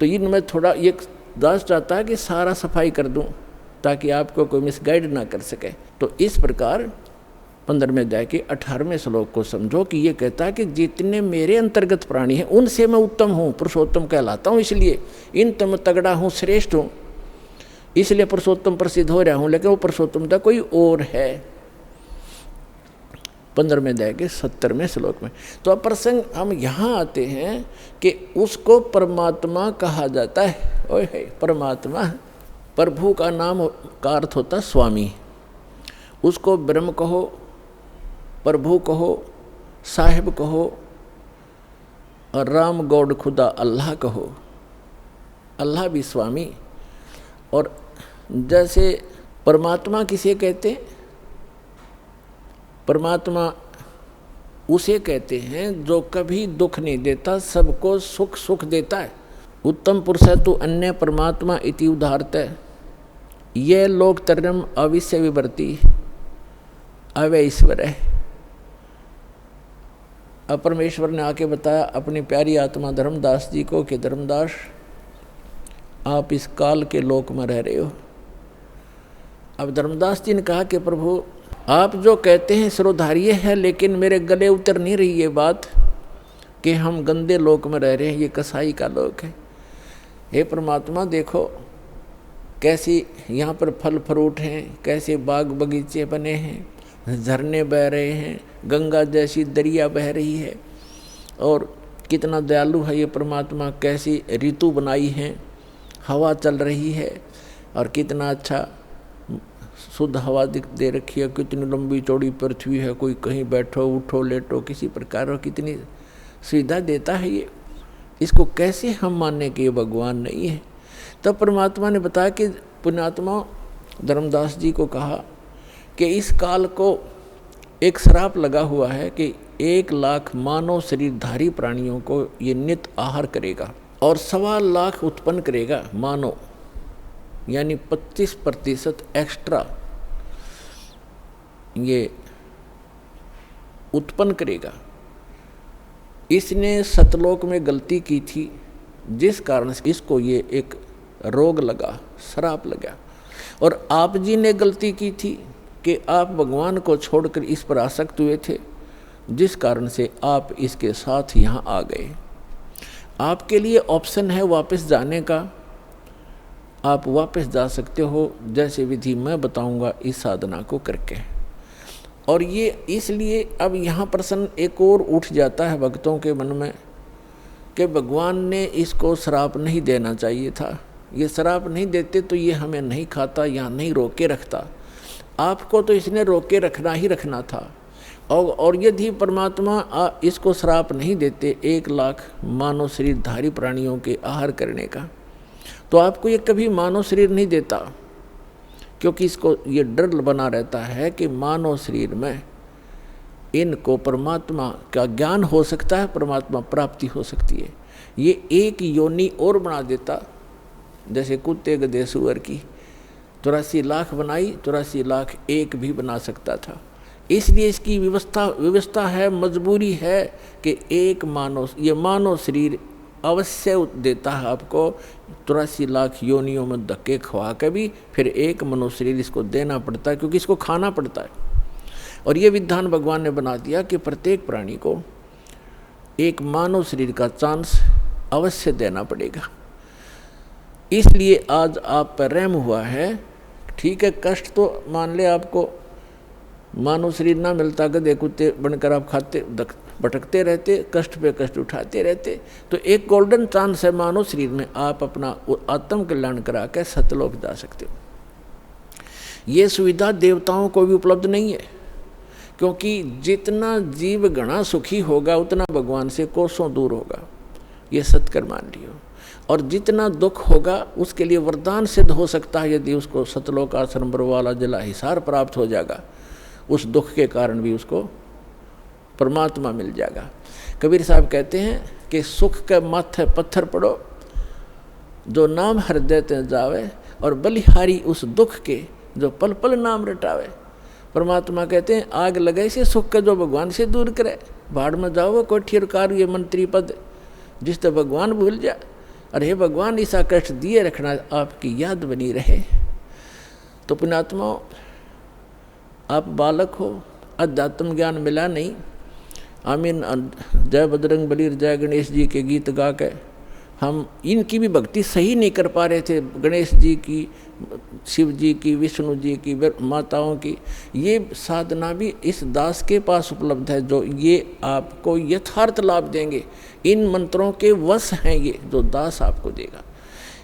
तो इनमें थोड़ा ये दास चाहता है कि सारा सफाई कर दूं ताकि आपको कोई मिसगाइड ना कर सके। तो इस प्रकार 15वें अध्याय के 18वें श्लोक को समझो कि ये कहता है कि जितने मेरे अंतर्गत प्राणी हैं उनसे मैं उत्तम हूँ, पुरुषोत्तम कहलाता हूँ, इसलिए इन तम तगड़ा हूँ, श्रेष्ठ हूँ, इसलिए पुरुषोत्तम प्रसिद्ध हो रहा हूँ। लेकिन वो पुरुषोत्तमता कोई और है। 15वें अध्याय के 70वें श्लोक में। तो अब प्रसंग हम यहाँ आते हैं कि उसको परमात्मा कहा जाता है। ओए है परमात्मा, प्रभु का नाम का अर्थ होता है स्वामी। उसको ब्रह्म कहो, प्रभु कहो, साहिब कहो, और राम गॉड खुदा अल्लाह कहो, अल्लाह भी स्वामी। और जैसे परमात्मा किसे कहते, परमात्मा उसे कहते हैं जो कभी दुख नहीं देता, सबको सुख सुख देता है। उत्तम पुरुष है तो अन्य परमात्मा इति उदाहरत है। यह लोक तरम अविश्य विवर्ती अवय ईश्वर है। अब परमेश्वर ने आके बताया अपनी प्यारी आत्मा धर्मदास जी को कि धर्मदास, आप इस काल के लोक में रह रहे हो। अब धर्मदास जी ने कहा कि प्रभु आप जो कहते हैं सिरोधार्य है, लेकिन मेरे गले उतर नहीं रही ये बात कि हम गंदे लोक में रह रहे हैं, ये कसाई का लोक है। हे परमात्मा देखो कैसी यहाँ पर फल फ्रूट हैं, कैसे बाग बगीचे बने हैं, झरने बह रहे हैं, गंगा जैसी दरिया बह रही है, और कितना दयालु है ये परमात्मा, कैसी ऋतु बनाई है, हवा चल रही है, और कितना अच्छा शुद्ध हवा दे रखी है, कितनी लंबी चौड़ी पृथ्वी है, कोई कहीं बैठो उठो लेटो किसी प्रकार, कितनी सुविधा देता है ये। इसको कैसे हम मानने कि ये भगवान नहीं है। तब परमात्मा ने बताया कि पुण्यात्मा धर्मदास जी को कहा कि इस काल को एक श्राप लगा हुआ है कि 1 लाख मानव शरीरधारी प्राणियों को ये नित आहार करेगा और 1.25 लाख उत्पन्न करेगा मानव, यानी 25% एक्स्ट्रा ये उत्पन्न करेगा। इसने सतलोक में गलती की थी, जिस कारण से इसको ये एक रोग लगा, श्राप लगा। और आप जी ने गलती की थी कि आप भगवान को छोड़कर इस पर आसक्त हुए थे, जिस कारण से आप इसके साथ यहाँ आ गए। आपके लिए ऑप्शन है वापस जाने का, आप वापस जा सकते हो, जैसे विधि मैं बताऊंगा इस साधना को करके। और ये इसलिए अब यहाँ प्रश्न एक और उठ जाता है भक्तों के मन में कि भगवान ने इसको श्राप नहीं देना चाहिए था। ये श्राप नहीं देते तो ये हमें नहीं खाता या नहीं रोक के रखता। आपको तो इसने रोक के रखना ही रखना था। और यदि परमात्मा इसको श्राप नहीं देते 1 लाख मानव शरीरधारी प्राणियों के आहार करने का, तो आपको ये कभी मानव शरीर नहीं देता, क्योंकि इसको ये डर बना रहता है कि मानव शरीर में इनको परमात्मा का ज्ञान हो सकता है, परमात्मा प्राप्ति हो सकती है। ये एक योनि और बना देता, जैसे कुत्ते गधे सुअर की 84 लाख बनाई, 84 लाख एक भी बना सकता था। इसलिए इसकी व्यवस्था है, मजबूरी है कि एक ये मानव शरीर अवश्य देता है आपको। 83 लाख योनियों में धक्के खवा के भी फिर एक मनुष्य शरीर इसको देना पड़ता है, क्योंकि इसको खाना पड़ता है। और ये विधान भगवान ने बना दिया कि प्रत्येक प्राणी को एक मानव शरीर का चांस अवश्य देना पड़ेगा। इसलिए आज आप पर रहम हुआ है। ठीक है, कष्ट तो मान ले आपको मानव शरीर ना मिलता, गधे कुत्ते बनकर आप खाते भटकते रहते, कष्ट पे कष्ट उठाते रहते, तो एक गोल्डन चांस है मानव शरीर में, आप अपना आत्म कल्याण करा के सतलोक जा सकते हो। ये सुविधा देवताओं को भी उपलब्ध नहीं है, क्योंकि जितना जीव घना सुखी होगा उतना भगवान से कोसों दूर होगा, ये सत्कर मान लियो। और जितना दुख होगा उसके लिए वरदान सिद्ध हो सकता है, यदि उसको सतलोक आश्रम वाला जला हिसार प्राप्त हो जाएगा, उस दुख के कारण भी उसको परमात्मा मिल जाएगा। कबीर साहब कहते हैं कि सुख के माथे पत्थर पड़ो, जो नाम हृदय ते जावे, और बलिहारी उस दुख के जो पल पल नाम रटावे। परमात्मा कहते हैं आग लगे से सुख के जो भगवान से दूर करे, भाड़ में जाओ कोठी और कार ये मंत्री पद, जिस तो भगवान भूल जा। अरे हे भगवान, ऐसा कष्ट दिए रखना, आपकी याद बनी रहे। तो पुण्यात्माओं, आप बालक हो, अध्यात्म ज्ञान मिला नहीं। आमीन जय बजरंग बली जय गणेश जी के गीत गा के हम इनकी भी भक्ति सही नहीं कर पा रहे थे। गणेश जी की, शिव जी की, विष्णु जी की, माताओं की, ये साधना भी इस दास के पास उपलब्ध है, जो ये आपको यथार्थ लाभ देंगे। इन मंत्रों के वश हैं ये, जो दास आपको देगा।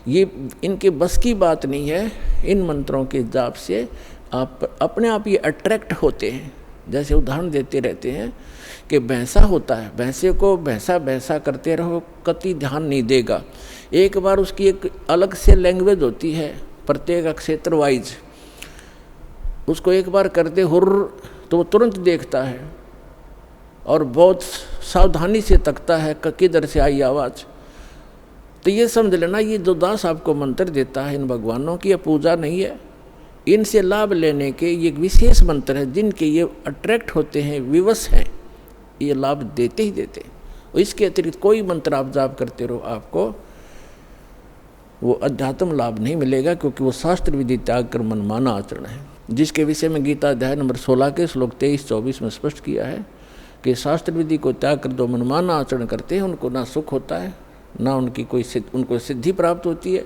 ये इनके बस की बात नहीं है। इन मंत्रों के जाप से आप अपने आप ये अट्रैक्ट होते हैं। जैसे उदाहरण देते रहते हैं कि भैंसा होता है, भैंसे को भैंसा भैंसा करते रहो, कति ध्यान नहीं देगा। एक बार उसकी एक अलग से लैंग्वेज होती है, प्रत्येक क्षेत्र वाइज, उसको एक बार करते हुर्र तो वो तुरंत देखता है और बहुत सावधानी से तकता है किधर से आई आवाज़। तो ये समझ लेना, ये जो दास आपको मंत्र देता है इन भगवानों की, यह पूजा नहीं है। इनसे लाभ लेने के ये विशेष मंत्र है, जिनके ये अट्रैक्ट होते हैं, विवश हैं, ये लाभ देते ही देते। और इसके अतिरिक्त कोई मंत्र आप जाप करते रहो, आपको वो अध्यात्म लाभ नहीं मिलेगा, क्योंकि वो शास्त्र विधि त्याग कर मनमाना आचरण है, जिसके विषय में गीता अध्याय नंबर 16 के श्लोक 23-24 में स्पष्ट किया है कि शास्त्र विधि को त्याग कर जो मनमाना आचरण करते हैं उनको ना सुख होता है, ना उनकी उनको सिद्धि प्राप्त होती है,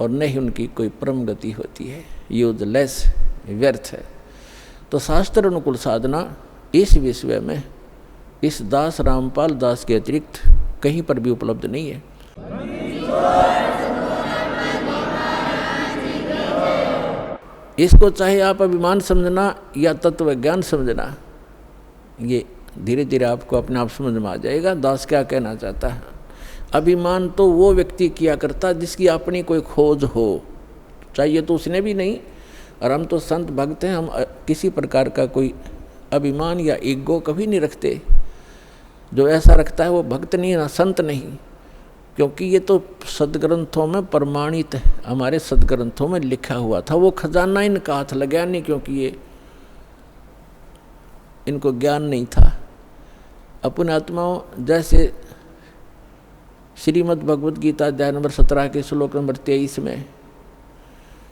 और न ही उनकी कोई परम गति होती है। यूजलेस, व्यर्थ है। तो शास्त्र अनुकूल साधना इस विषय में इस दास रामपाल दास के अतिरिक्त कहीं पर भी उपलब्ध नहीं है। इसको चाहे आप अभिमान समझना या तत्व ज्ञान समझना, ये धीरे धीरे आपको अपने आप समझ में आ जाएगा दास क्या कहना चाहता है। अभिमान तो वो व्यक्ति किया करता जिसकी अपनी कोई खोज हो, चाहिए तो उसने भी नहीं। और हम तो संत भक्त हैं, हम किसी प्रकार का कोई अभिमान या ईगो कभी नहीं रखते। जो ऐसा रखता है वो भक्त नहीं, ना संत नहीं, क्योंकि ये तो सदग्रंथों में प्रमाणित है, हमारे सदग्रंथों में लिखा हुआ था। वो खजाना इनका हाथ लगा नहीं, क्योंकि ये इनको ज्ञान नहीं था। अपने आत्माओं, जैसे श्रीमद् भगवद गीता अध्याय नंबर 17 के श्लोक नंबर 23 में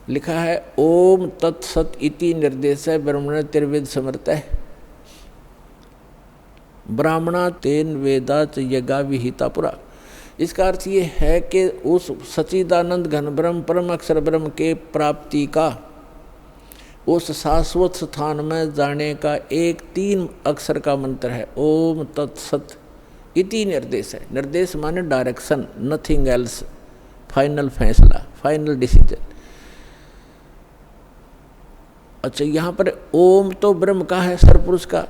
लिखा है, ओम तत्सत इति निर्देश ब्रह्मण तिर्वेद समर्थ ब्राह्मणा तेन वेदाच यज्ञा विहिता पुरा। इसका अर्थ ये है कि उस सच्चिदानंद घन ब्रह्म परम अक्षर ब्रह्म के प्राप्ति का, उस शाश्वत स्थान में जाने का एक 3 अक्षर का मंत्र है, ओम तत्सत इति निर्देश है। निर्देश माने डायरेक्शन, नथिंग एल्स, फाइनल फैसला, फाइनल डिसीजन। अच्छा, यहाँ पर ओम तो ब्रह्म का है, सरपुरुष का,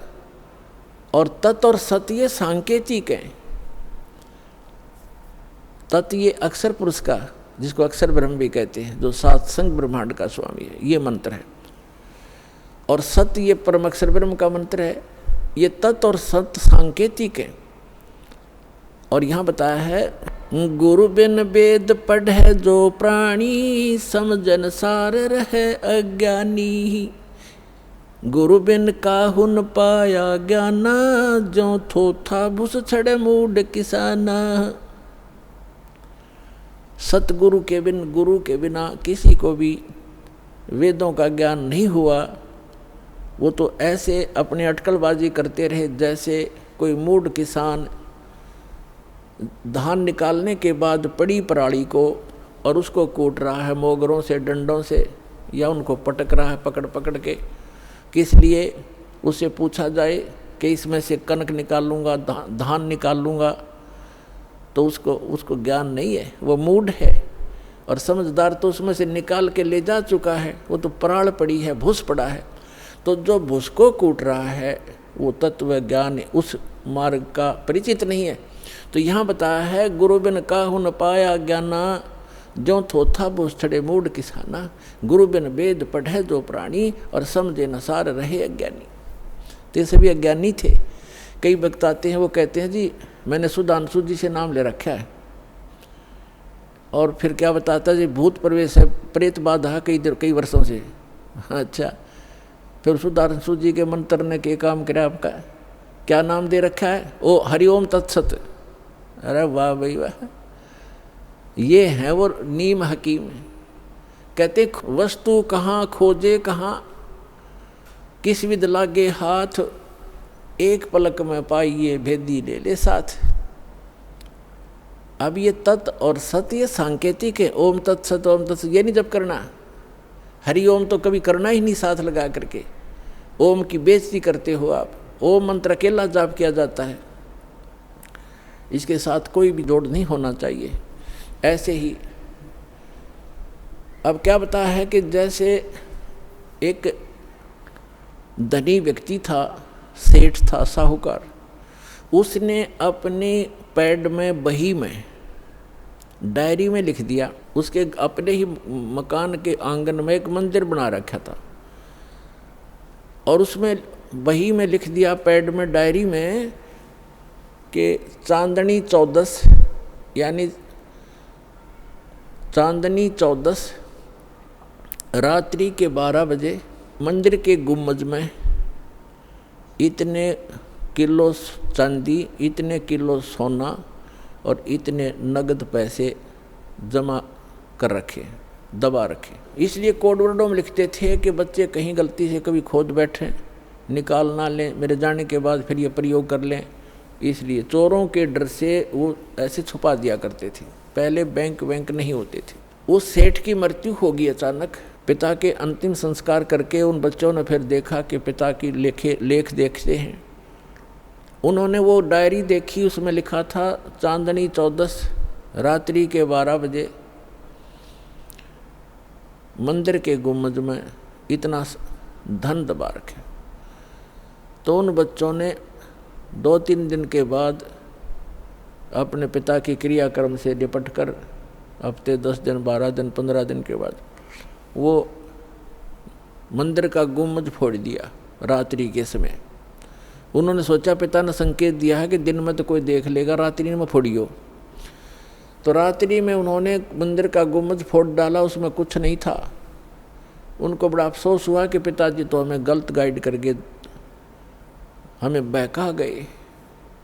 और तत् और सत ये सांकेतिक है। तत् ये अक्षर पुरुष का, जिसको अक्षर ब्रह्म भी कहते हैं, जो सात्संग ब्रह्मांड का स्वामी है, ये मंत्र है। और सत ये परम अक्षर ब्रह्म का मंत्र है। ये तत् और सत सांकेतिक है। और यहाँ बताया है, गुरु बिन वेद पढ़े जो प्राणी, समझन सार रहे अज्ञानी। गुरु बिन काहू न पाया ज्ञाना, जो थोथा भूस छड़े मूड किसाना। सतगुरु के बिन, गुरु के बिना किसी को भी वेदों का ज्ञान नहीं हुआ, वो तो ऐसे अपने अटकलबाजी करते रहे जैसे कोई मूढ़ किसान धान निकालने के बाद पड़ी पराली को और उसको कूट रहा है मोगरों से, डंडों से, या उनको पटक रहा है पकड़ पकड़ के। किस लिए? उससे पूछा जाए कि इसमें से कनक निकालूंगा, धान निकालूंगा, तो उसको ज्ञान नहीं है, वो मूढ़ है। और समझदार तो उसमें से निकाल के ले जा चुका है, वो तो पराल पड़ी है, भूस पड़ा है। तो जो भूस को कूट रहा है वो तत्व ज्ञान उस मार्ग का परिचित नहीं है। तो यहाँ बताया है, गुरु बिन काहू न पाया ज्ञाना, जो थोथा भूस छड़े मूढ़ किसाना। गुरु बिन वेद पढ़े जो प्राणी, और समझे न सार रहे अज्ञानी। तो ये सभी अज्ञानी थे। कई वक्त आते हैं, वो कहते हैं जी मैंने सुधांशु जी से नाम ले रखा है, और फिर क्या बताता है जी भूत प्रवेश है, प्रेत बाधा कई वर्षों से। अच्छा, फिर सुधांशु जी के मंत्र ने के काम किया आपका? क्या नाम दे रखा है? ओ हरिओम तत्सत। अरे वाह भाई वाह, ये है वो नीम हकीम। कहते वस्तु कहाँ खोजे कहाँ, किस विद लागे हाथ, एक पलक में पाइए भेदी ले ले साथ। अब ये तत् और सत ये सांकेतिक है। ओम तत्सत ओम तत्सत ये नहीं जप करना। हरि ओम तो कभी करना ही नहीं साथ लगा करके। ओम की बेइज्जती करते हो आप। ओम मंत्र अकेला जाप किया जाता है, इसके साथ कोई भी जोड़ नहीं होना चाहिए। ऐसे ही अब क्या बताया है कि जैसे एक धनी व्यक्ति था, सेठ था, साहूकार, उसने अपनी पैड में, बही में, डायरी में लिख दिया, उसके अपने ही मकान के आंगन में एक मंदिर बना रखा था, और उसमें बही में लिख दिया, पैड में, डायरी में, कि चांदनी 14 यानी चांदनी 14 रात्रि के 12 बजे मंदिर के गुम्बज में इतने किलो चांदी, इतने किलो सोना और इतने नगद पैसे जमा कर रखे, दबा रखे। इसलिए कोड वर्डों में लिखते थे कि बच्चे कहीं गलती से कभी खोद बैठें, निकाल ना लें, मेरे जाने के बाद फिर ये प्रयोग कर लें। इसलिए चोरों के डर से वो ऐसे छुपा दिया करते थे। पहले बैंक नहीं होते थे। उस सेठ की मृत्यु होगी अचानक। पिता के अंतिम संस्कार करके उन बच्चों ने फिर देखा कि पिता की लेख देखते हैं। उन्होंने वो डायरी देखी, उसमें लिखा था चांदनी 14 रात्रि के 12 बजे मंदिर के गुम्बज में इतना धन दबा रखे। तो उन बच्चों ने 2-3 दिन के बाद अपने पिता की क्रियाक्रम से निपट कर हफ्ते 10 दिन, 12 दिन, 15 दिन के बाद वो मंदिर का गुम्बज फोड़ दिया रात्रि के समय। उन्होंने सोचा, पिता ने संकेत दिया है कि दिन में तो कोई देख लेगा, रात्रि में फोड़ियो। तो रात्रि में उन्होंने मंदिर का गुम्बज फोड़ डाला, उसमें कुछ नहीं था। उनको बड़ा अफसोस हुआ कि पिताजी तो हमें गलत गाइड करके हमें बहका गए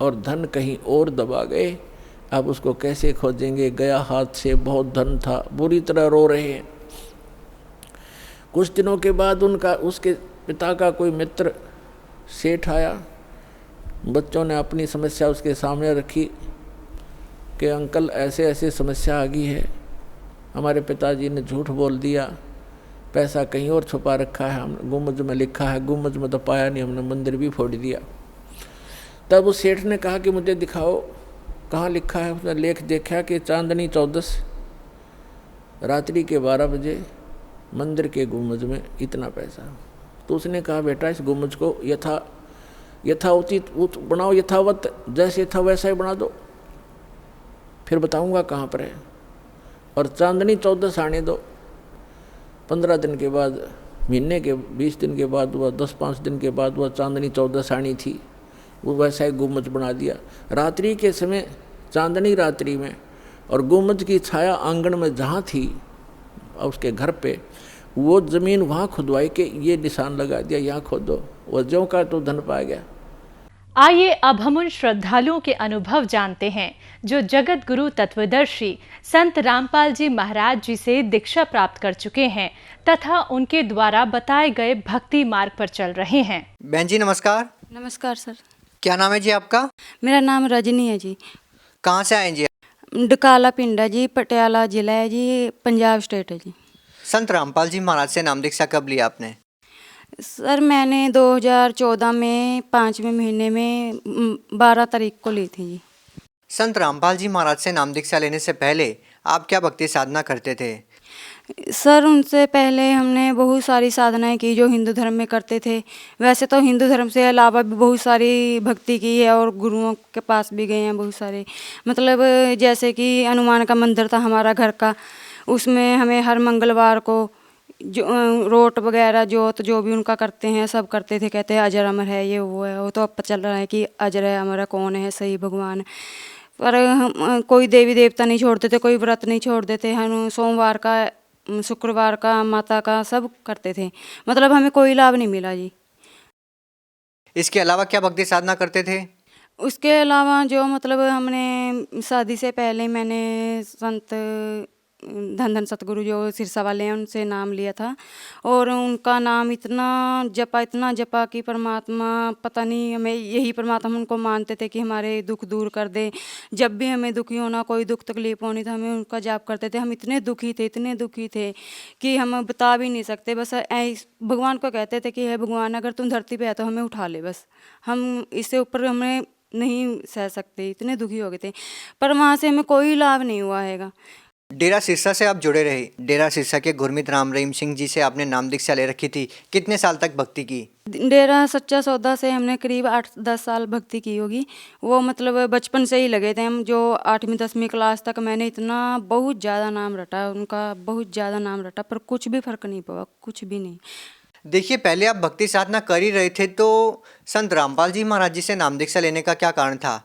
और धन कहीं और दबा गए। अब उसको कैसे खोजेंगे, गया हाथ से, बहुत धन था। बुरी तरह रो रहे हैं। कुछ दिनों के बाद उसके पिता का कोई मित्र सेठ आया। बच्चों ने अपनी समस्या उसके सामने रखी कि अंकल ऐसे ऐसे समस्या आ गई है, हमारे पिताजी ने झूठ बोल दिया, पैसा कहीं और छुपा रखा है, हम गुम्बज में लिखा है, गुम्बज में तो पाया नहीं, हमने मंदिर भी फोड़ दिया। तब उस सेठ ने कहा कि मुझे दिखाओ कहाँ लिखा है। उसने लेख देखा कि चांदनी 14 रात्रि के 12 बजे मंदिर के गुम्बज में इतना पैसा। तो उसने कहा, बेटा इस गुम्बज को यथाउचित बनाओ, यथावत जैसे था वैसा ही बना दो, फिर बताऊंगा कहाँ पर है। और चांदनी 14 आने दो। 15 दिन के बाद, महीने के 20 दिन के बाद हुआ, 10-5 दिन के बाद हुआ, चांदनी 14 आनी थी, वो वैसा ही गुम्बज बना दिया। रात्रि के समय, चांदनी रात्रि में, और गुम्बज की छाया आंगन में जहाँ थी उसके घर पे, वो ज़मीन वहाँ खुदवाई के ये निशान लगा दिया, यहाँ खोदो। वो ज्यों का तो धन पा गया। आइए अब हम उन श्रद्धालुओं के अनुभव जानते हैं जो जगत गुरु तत्वदर्शी संत रामपाल जी महाराज जी से दीक्षा प्राप्त कर चुके हैं तथा उनके द्वारा बताए गए भक्ति मार्ग पर चल रहे हैं। बहन जी नमस्कार। नमस्कार सर। क्या नाम है जी आपका? मेरा नाम रजनी है जी। कहाँ से आए जी? डकाला पिंड है जी, पटियाला जिला है जी, पंजाब स्टेट है जी। संत रामपाल जी महाराज से नाम दीक्षा कब लिया आपने? सर मैंने 2014 में 5वें महीने में 12 तारीख को ली थी जी। संत रामपाल जी महाराज से नाम दीक्षा लेने से पहले आप क्या भक्ति साधना करते थे? सर उनसे पहले हमने बहुत सारी साधनाएं की जो हिंदू धर्म में करते थे। वैसे तो हिंदू धर्म से अलावा भी बहुत सारी भक्ति की है और गुरुओं के पास भी गए हैं बहुत सारे। मतलब जैसे कि हनुमान का मंदिर था हमारा घर का, उसमें हमें हर मंगलवार को जो रोट वगैरह जोत जो भी उनका करते हैं सब करते थे। कहते हैं अजर अमर है, ये वो है, वो तो अब पता चल रहा है कि अजर है अमर है, कौन है सही भगवान। पर हम कोई देवी देवता नहीं छोड़ते थे, कोई व्रत नहीं छोड़ते थे। हम सोमवार का शुक्रवार का माता का सब करते थे। मतलब हमें कोई लाभ नहीं मिला जी। इसके अलावा क्या भक्ति साधना करते थे? उसके अलावा जो मतलब हमने शादी से पहले मैंने संत धन धन सतगुरु जो सिरसा वाले हैं उनसे नाम लिया था और उनका नाम इतना जपा कि परमात्मा पता नहीं, हमें यही परमात्मा हम उनको मानते थे कि हमारे दुख दूर कर दे। जब भी हमें दुखी होना, कोई दुख तकलीफ होनी तो हमें उनका जाप करते थे। हम इतने दुखी थे कि हम बता भी नहीं सकते। बस भगवान को कहते थे कि हे भगवान अगर तुम धरती पे है तो हमें उठा ले, बस हम इससे ऊपर हमें नहीं सह सकते, इतने दुखी हो गए थे। पर वहाँ से हमें कोई लाभ नहीं हुआ हैगा। डेरा सिरसा से आप जुड़े रहे। डेरा सिरसा के गुरमीत राम रहीम सिंह जी से आपने नाम दीक्षा ले रखी थी। कितने साल तक भक्ति की? डेरा सच्चा सौदा से हमने करीब 8-10 साल भक्ति की होगी। वो मतलब बचपन से ही लगे थे हम। जो 8वीं 10वीं क्लास तक मैंने इतना बहुत ज़्यादा नाम रटा उनका, बहुत ज़्यादा नाम रटा, पर कुछ भी फर्क नहीं पड़ा, कुछ भी नहीं। देखिए, पहले आप भक्ति साधना कर ही रहे थे तो संत रामपाल जी महाराज जी से नाम दीक्षा लेने का क्या कारण था?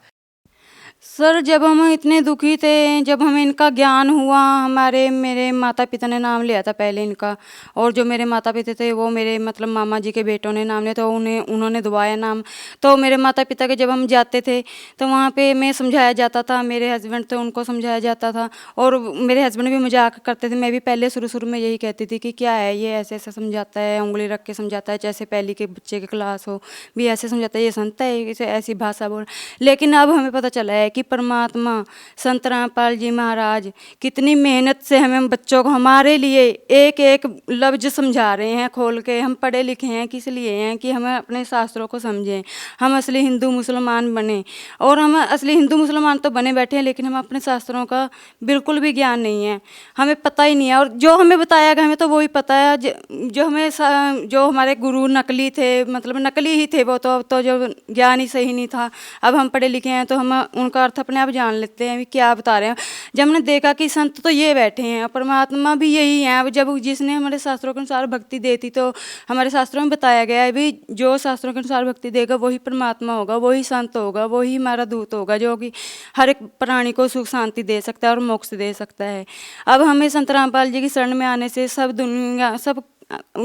सर जब हम इतने दुखी थे, जब हमें इनका ज्ञान हुआ, मेरे माता पिता ने नाम लिया था पहले इनका, और जो मेरे माता पिता थे वो मेरे मतलब मामा जी के बेटों ने नाम लिया, तो उन्होंने दबाया नाम। तो मेरे माता पिता के जब हम जाते थे तो वहाँ पे मैं समझाया जाता था, मेरे हस्बैंड थे उनको समझाया जाता था, और मेरे हस्बैंड भी मजाक करते थे। मैं भी पहले शुरू में यही कहती थी कि क्या है ये, ऐसे ऐसे समझाता है, उंगली रख के समझाता है, जैसे पहली के बच्चे के क्लास हो भी ऐसे समझाता है, ये संत है इसे ऐसी भाषा बोल। लेकिन अब हमें पता चला है कि परमात्मा संत रामपाल जी महाराज कितनी मेहनत से हमें बच्चों को हमारे लिए एक एक लफ्ज समझा रहे हैं खोल के। हम पढ़े लिखे हैं किस लिए हैं कि हमें अपने शास्त्रों को समझें, हम असली हिंदू मुसलमान बने। और हम असली हिंदू मुसलमान तो बने बैठे हैं लेकिन हम अपने शास्त्रों का बिल्कुल भी ज्ञान नहीं है, हमें पता ही नहीं है। और जो हमें बताया गया हमें तो वही पता है। जो हमारे गुरु नकली थे, मतलब नकली ही थे वो, तो जो ज्ञान ही सही नहीं था। अब हम पढ़े लिखे हैं तो हम उनका अर्थ अपने आप जान लेते हैं भी क्या बता रहे हैं। जब हमने देखा कि संत तो ये बैठे हैं, परमात्मा भी यही है। अब जब जिसने हमारे शास्त्रों के अनुसार भक्ति दी थी, तो हमारे शास्त्रों में बताया गया है भी जो शास्त्रों के अनुसार भक्ति देगा वही परमात्मा होगा, वही संत होगा, वही हमारा दूत होगा, जो कि हर एक प्राणी को सुख शांति दे सकता है और मोक्ष दे सकता है। अब हमें संत रामपाल जी की शरण में आने से सब दुनिया, सब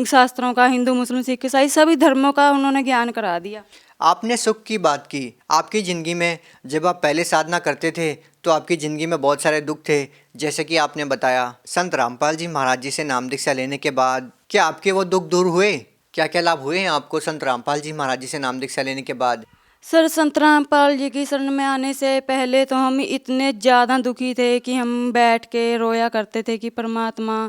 शास्त्रों का, हिंदू मुस्लिम सिख ईसाई सभी धर्मों का उन्होंने ज्ञान करा दिया। आपने सुख की बात की। आपकी ज़िंदगी में जब आप पहले साधना करते थे तो आपकी ज़िंदगी में बहुत सारे दुख थे, जैसे कि आपने बताया। संत रामपाल जी महाराज जी से नाम दीक्षा लेने के बाद क्या आपके वो दुख दूर हुए? क्या क्या लाभ हुए हैं आपको संत रामपाल जी महाराज जी से नाम दीक्षा लेने के बाद? सर संत रामपाल जी की शरण में आने से पहले तो हम इतने ज़्यादा दुखी थे कि हम बैठ के रोया करते थे कि परमात्मा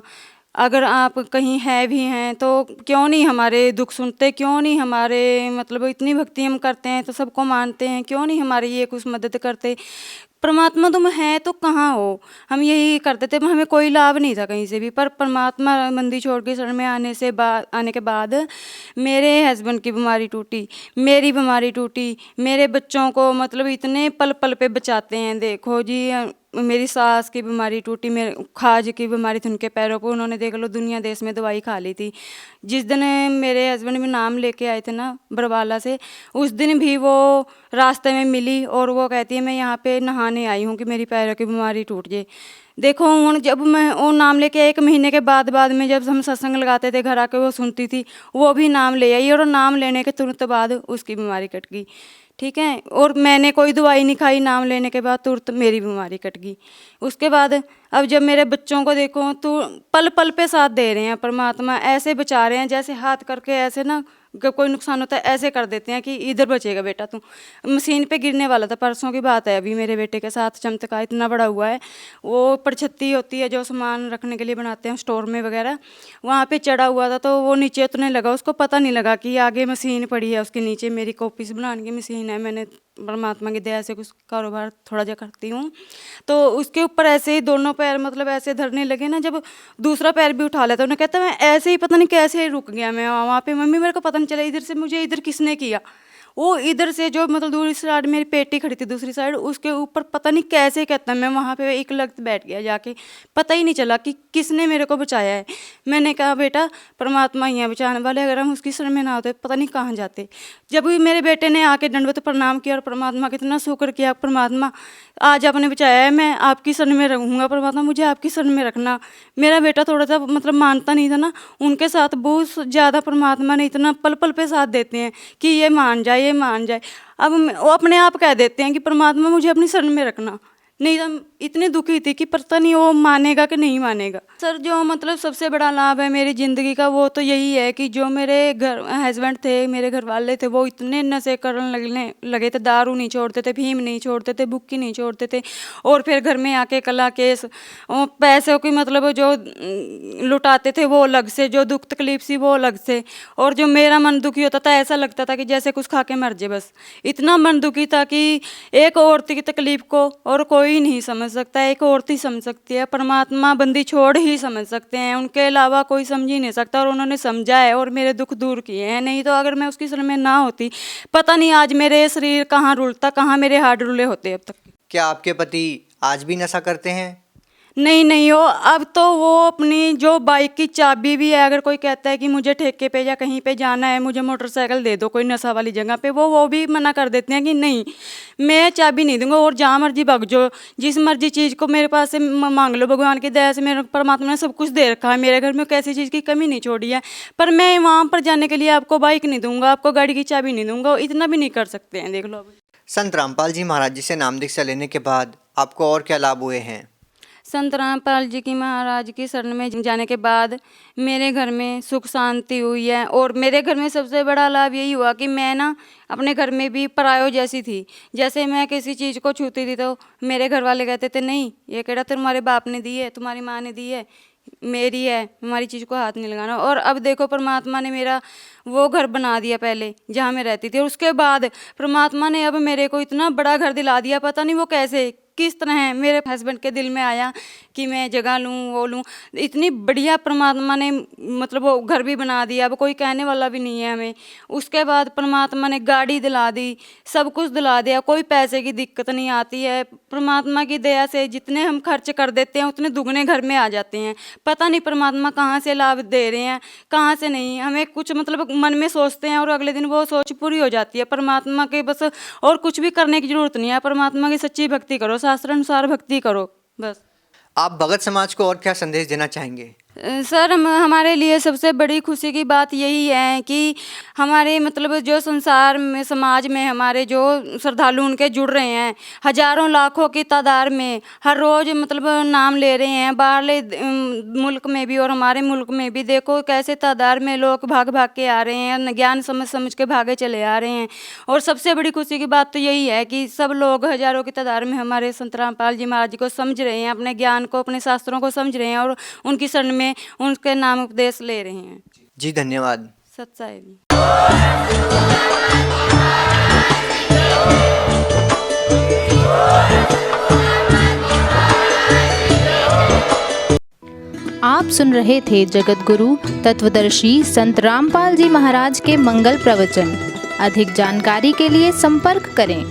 अगर आप कहीं है भी हैं तो क्यों नहीं हमारे दुख सुनते, क्यों नहीं हमारे मतलब इतनी भक्ति हम करते हैं तो सबको मानते हैं, क्यों नहीं हमारी ये कुछ मदद करते। परमात्मा तुम है तो कहाँ हो। हम यही करते थे, हमें कोई लाभ नहीं था कहीं से भी। पर परमात्मा मंदिर छोड़ के शरण में आने के बाद मेरे हस्बैंड की बीमारी टूटी, मेरी बीमारी टूटी, मेरे बच्चों को मतलब इतने पल पल पे बचाते हैं। देखो जी, मेरी सास की बीमारी टूटी, मेरे खाज की बीमारी थी उनके पैरों को, उन्होंने देख लो दुनिया देश में दवाई खा ली थी। जिस दिन मेरे हस्बैंड भी नाम लेके आए थे ना बरवाला से, उस दिन भी वो रास्ते में मिली और वो कहती है मैं यहाँ पे नहाने आई हूँ कि मेरी पैरों की बीमारी टूट जाए। देखो हूँ जब मैं वो नाम लेके 1 महीने के बाद में जब हम सत्संग लगाते थे घर आके वो सुनती थी, वो भी नाम ले आई और नाम लेने के तुरंत बाद उसकी बीमारी कट गई। ठीक है। और मैंने कोई दवाई नहीं खाई, नाम लेने के बाद तुरंत मेरी बीमारी कट गई। उसके बाद अब जब मेरे बच्चों को देखो तो पल पल पे साथ दे रहे हैं परमात्मा, ऐसे बचा रहे हैं जैसे हाथ करके ऐसे ना कोई नुकसान होता है ऐसे कर देते हैं कि इधर बचेगा बेटा तू। मशीन पे गिरने वाला था, परसों की बात है, अभी मेरे बेटे के साथ चमत्कार इतना बड़ा हुआ है। वो परछत्ती होती है जो सामान रखने के लिए बनाते हैं स्टोर में वगैरह, वहाँ पे चढ़ा हुआ था तो वो नीचे उतरने लगा, उसको पता नहीं लगा कि आगे मशीन पड़ी है उसके नीचे, मेरी कॉपीज बनाने की मशीन है, मैंने परमात्मा की दया से कुछ कारोबार थोड़ा जा करती हूँ। तो उसके ऊपर ऐसे ही दोनों पैर मतलब ऐसे धरने लगे ना, जब दूसरा पैर भी उठा लेता उन्हें कहता मैं ऐसे ही पता नहीं कैसे ही रुक गया, मैं वहाँ पे मम्मी मेरे को पता नहीं चला इधर से मुझे इधर किसने किया। वो इधर से जो मतलब दूसरी साइड मेरी पेटी खड़ी थी दूसरी साइड, उसके ऊपर पता नहीं कैसे कहता मैं वहाँ पे एक लगत बैठ गया जाके, पता ही नहीं चला कि किसने मेरे को बचाया है। मैंने कहा बेटा परमात्मा ही है बचाने वाले, अगर हम उसकी शरण में ना होते पता नहीं कहाँ जाते। जब भी मेरे बेटे ने आके दंडवत प्रणाम किया और परमात्मा का इतना शुक्र किया, परमात्मा आज आपने बचाया है, मैं आपकी शरण में रहूँगा, परमात्मा मुझे आपकी शरण में रखना। मेरा बेटा थोड़ा सा मतलब मानता नहीं था ना, उनके साथ बहुत ज़्यादा परमात्मा ने इतना पल पल पे साथ देते हैं कि ये मान जाए ये मान जाए। अब वो अपने आप कह देते हैं कि परमात्मा मुझे अपनी शरण में रखना, नहीं तो इतनी दुखी थी कि पता नहीं वो मानेगा कि नहीं मानेगा। सर जो मतलब सबसे बड़ा लाभ है मेरी ज़िंदगी का वो तो यही है कि जो मेरे घर हस्बैंड थे, मेरे घर वाले थे, वो इतने नशे करने लगे थे, दारू नहीं छोड़ते थे, भीम नहीं छोड़ते थे, बुक्की नहीं छोड़ते थे, और फिर घर में आके कला केस पैसों की मतलब जो लुटाते थे वो अलग से, जो दुख तकलीफ सी वो अलग से, और जो मेरा मन दुखी होता था ऐसा लगता था कि जैसे कुछ खा के मर जाए बस। इतना मन दुखी था कि एक औरत की तकलीफ को और कोई नहीं समझ सकता, एक औरत ही समझ सकती है, परमात्मा बंदी छोड़ ही समझ सकते हैं, उनके अलावा कोई समझ ही नहीं सकता, और उन्होंने समझा है और मेरे दुख दूर किए हैं। नहीं तो अगर मैं उसकी शरण में ना होती पता नहीं आज मेरे शरीर कहाँ रुलता, कहाँ मेरे हाथ रुले होते अब तक। क्या आपके पति आज भी नशा करते हैं? नहीं हो, अब तो वो अपनी जो बाइक की चाबी भी है, अगर कोई कहता है कि मुझे ठेके पे या कहीं पे जाना है, मुझे मोटरसाइकिल दे दो कोई नशा वाली जगह पे, वो भी मना कर देते हैं कि नहीं मैं चाबी नहीं दूंगा, और जहाँ मर्जी भाग जाओ, जिस मर्जी चीज़ को मेरे पास से मांग लो, भगवान की दया से मेरे परमात्मा ने सब कुछ दे रखा है, मेरे घर में कैसी चीज़ की कमी नहीं छोड़ी है, पर मैं वहाँ पर जाने के लिए आपको बाइक नहीं दूंगा, आपको गाड़ी की चाबी नहीं दूंगा, इतना भी नहीं कर सकते हैं। देख लो संत रामपाल जी महाराज जी से नाम दीक्षा लेने के बाद आपको और क्या लाभ हुए हैं? संत रामपाल जी की महाराज की शरण में जाने के बाद मेरे घर में सुख शांति हुई है, और मेरे घर में सबसे बड़ा लाभ यही हुआ कि मैं ना अपने घर में भी परायो जैसी थी। जैसे मैं किसी चीज़ को छूती थी तो मेरे घर वाले कहते थे नहीं ये केड़ा तुम्हारे बाप ने दी है, तुम्हारी माँ ने दी है, मेरी है, हमारी चीज़ को हाथ नहीं लगाना। और अब देखो परमात्मा ने मेरा वो घर बना दिया पहले जहाँ मैं रहती थी, और उसके बाद परमात्मा ने अब मेरे को इतना बड़ा घर दिला दिया, पता नहीं वो कैसे किस तरह है। मेरे हस्बैंड के दिल में आया कि मैं जगह लूँ वो लूँ, इतनी बढ़िया परमात्मा ने मतलब वो घर भी बना दिया, अब कोई कहने वाला भी नहीं है हमें। उसके बाद परमात्मा ने गाड़ी दिला दी, सब कुछ दिला दिया, कोई पैसे की दिक्कत नहीं आती है। परमात्मा की दया से जितने हम खर्च कर देते हैं उतने दुगने घर में आ जाते हैं। पता नहीं परमात्मा कहाँ से लाभ दे रहे हैं कहाँ से नहीं, हमें कुछ मतलब मन में सोचते हैं और अगले दिन वो सोच पूरी हो जाती है। परमात्मा के बस और कुछ भी करने की जरूरत नहीं है, परमात्मा की सच्ची भक्ति करो, शास्त्र अनुसार भक्ति करो बस। आप भगत समाज को और क्या संदेश देना चाहेंगे? सर हमारे लिए सबसे बड़ी खुशी की बात यही है कि हमारे मतलब जो संसार में समाज में हमारे जो श्रद्धालु उनके जुड़ रहे हैं, हजारों लाखों की तादाद में हर रोज़ मतलब नाम ले रहे हैं, बाहरले मुल्क में भी और हमारे मुल्क में भी देखो कैसे तादाद में लोग भाग भाग के आ रहे हैं, ज्ञान समझ समझ के भागे चले आ रहे हैं। और सबसे बड़ी खुशी की बात तो यही है कि सब लोग हजारों की तादाद में हमारे संत रामपाल जी महाराज जी को समझ रहे हैं, अपने ज्ञान को अपने शास्त्रों को समझ रहे हैं और उनकी शरण में उनके नाम उपदेश ले रहे हैं। जी धन्यवाद। सच्चाई भी। आप सुन रहे थे जगत गुरु तत्वदर्शी संत रामपाल जी महाराज के मंगल प्रवचन। अधिक जानकारी के लिए संपर्क करें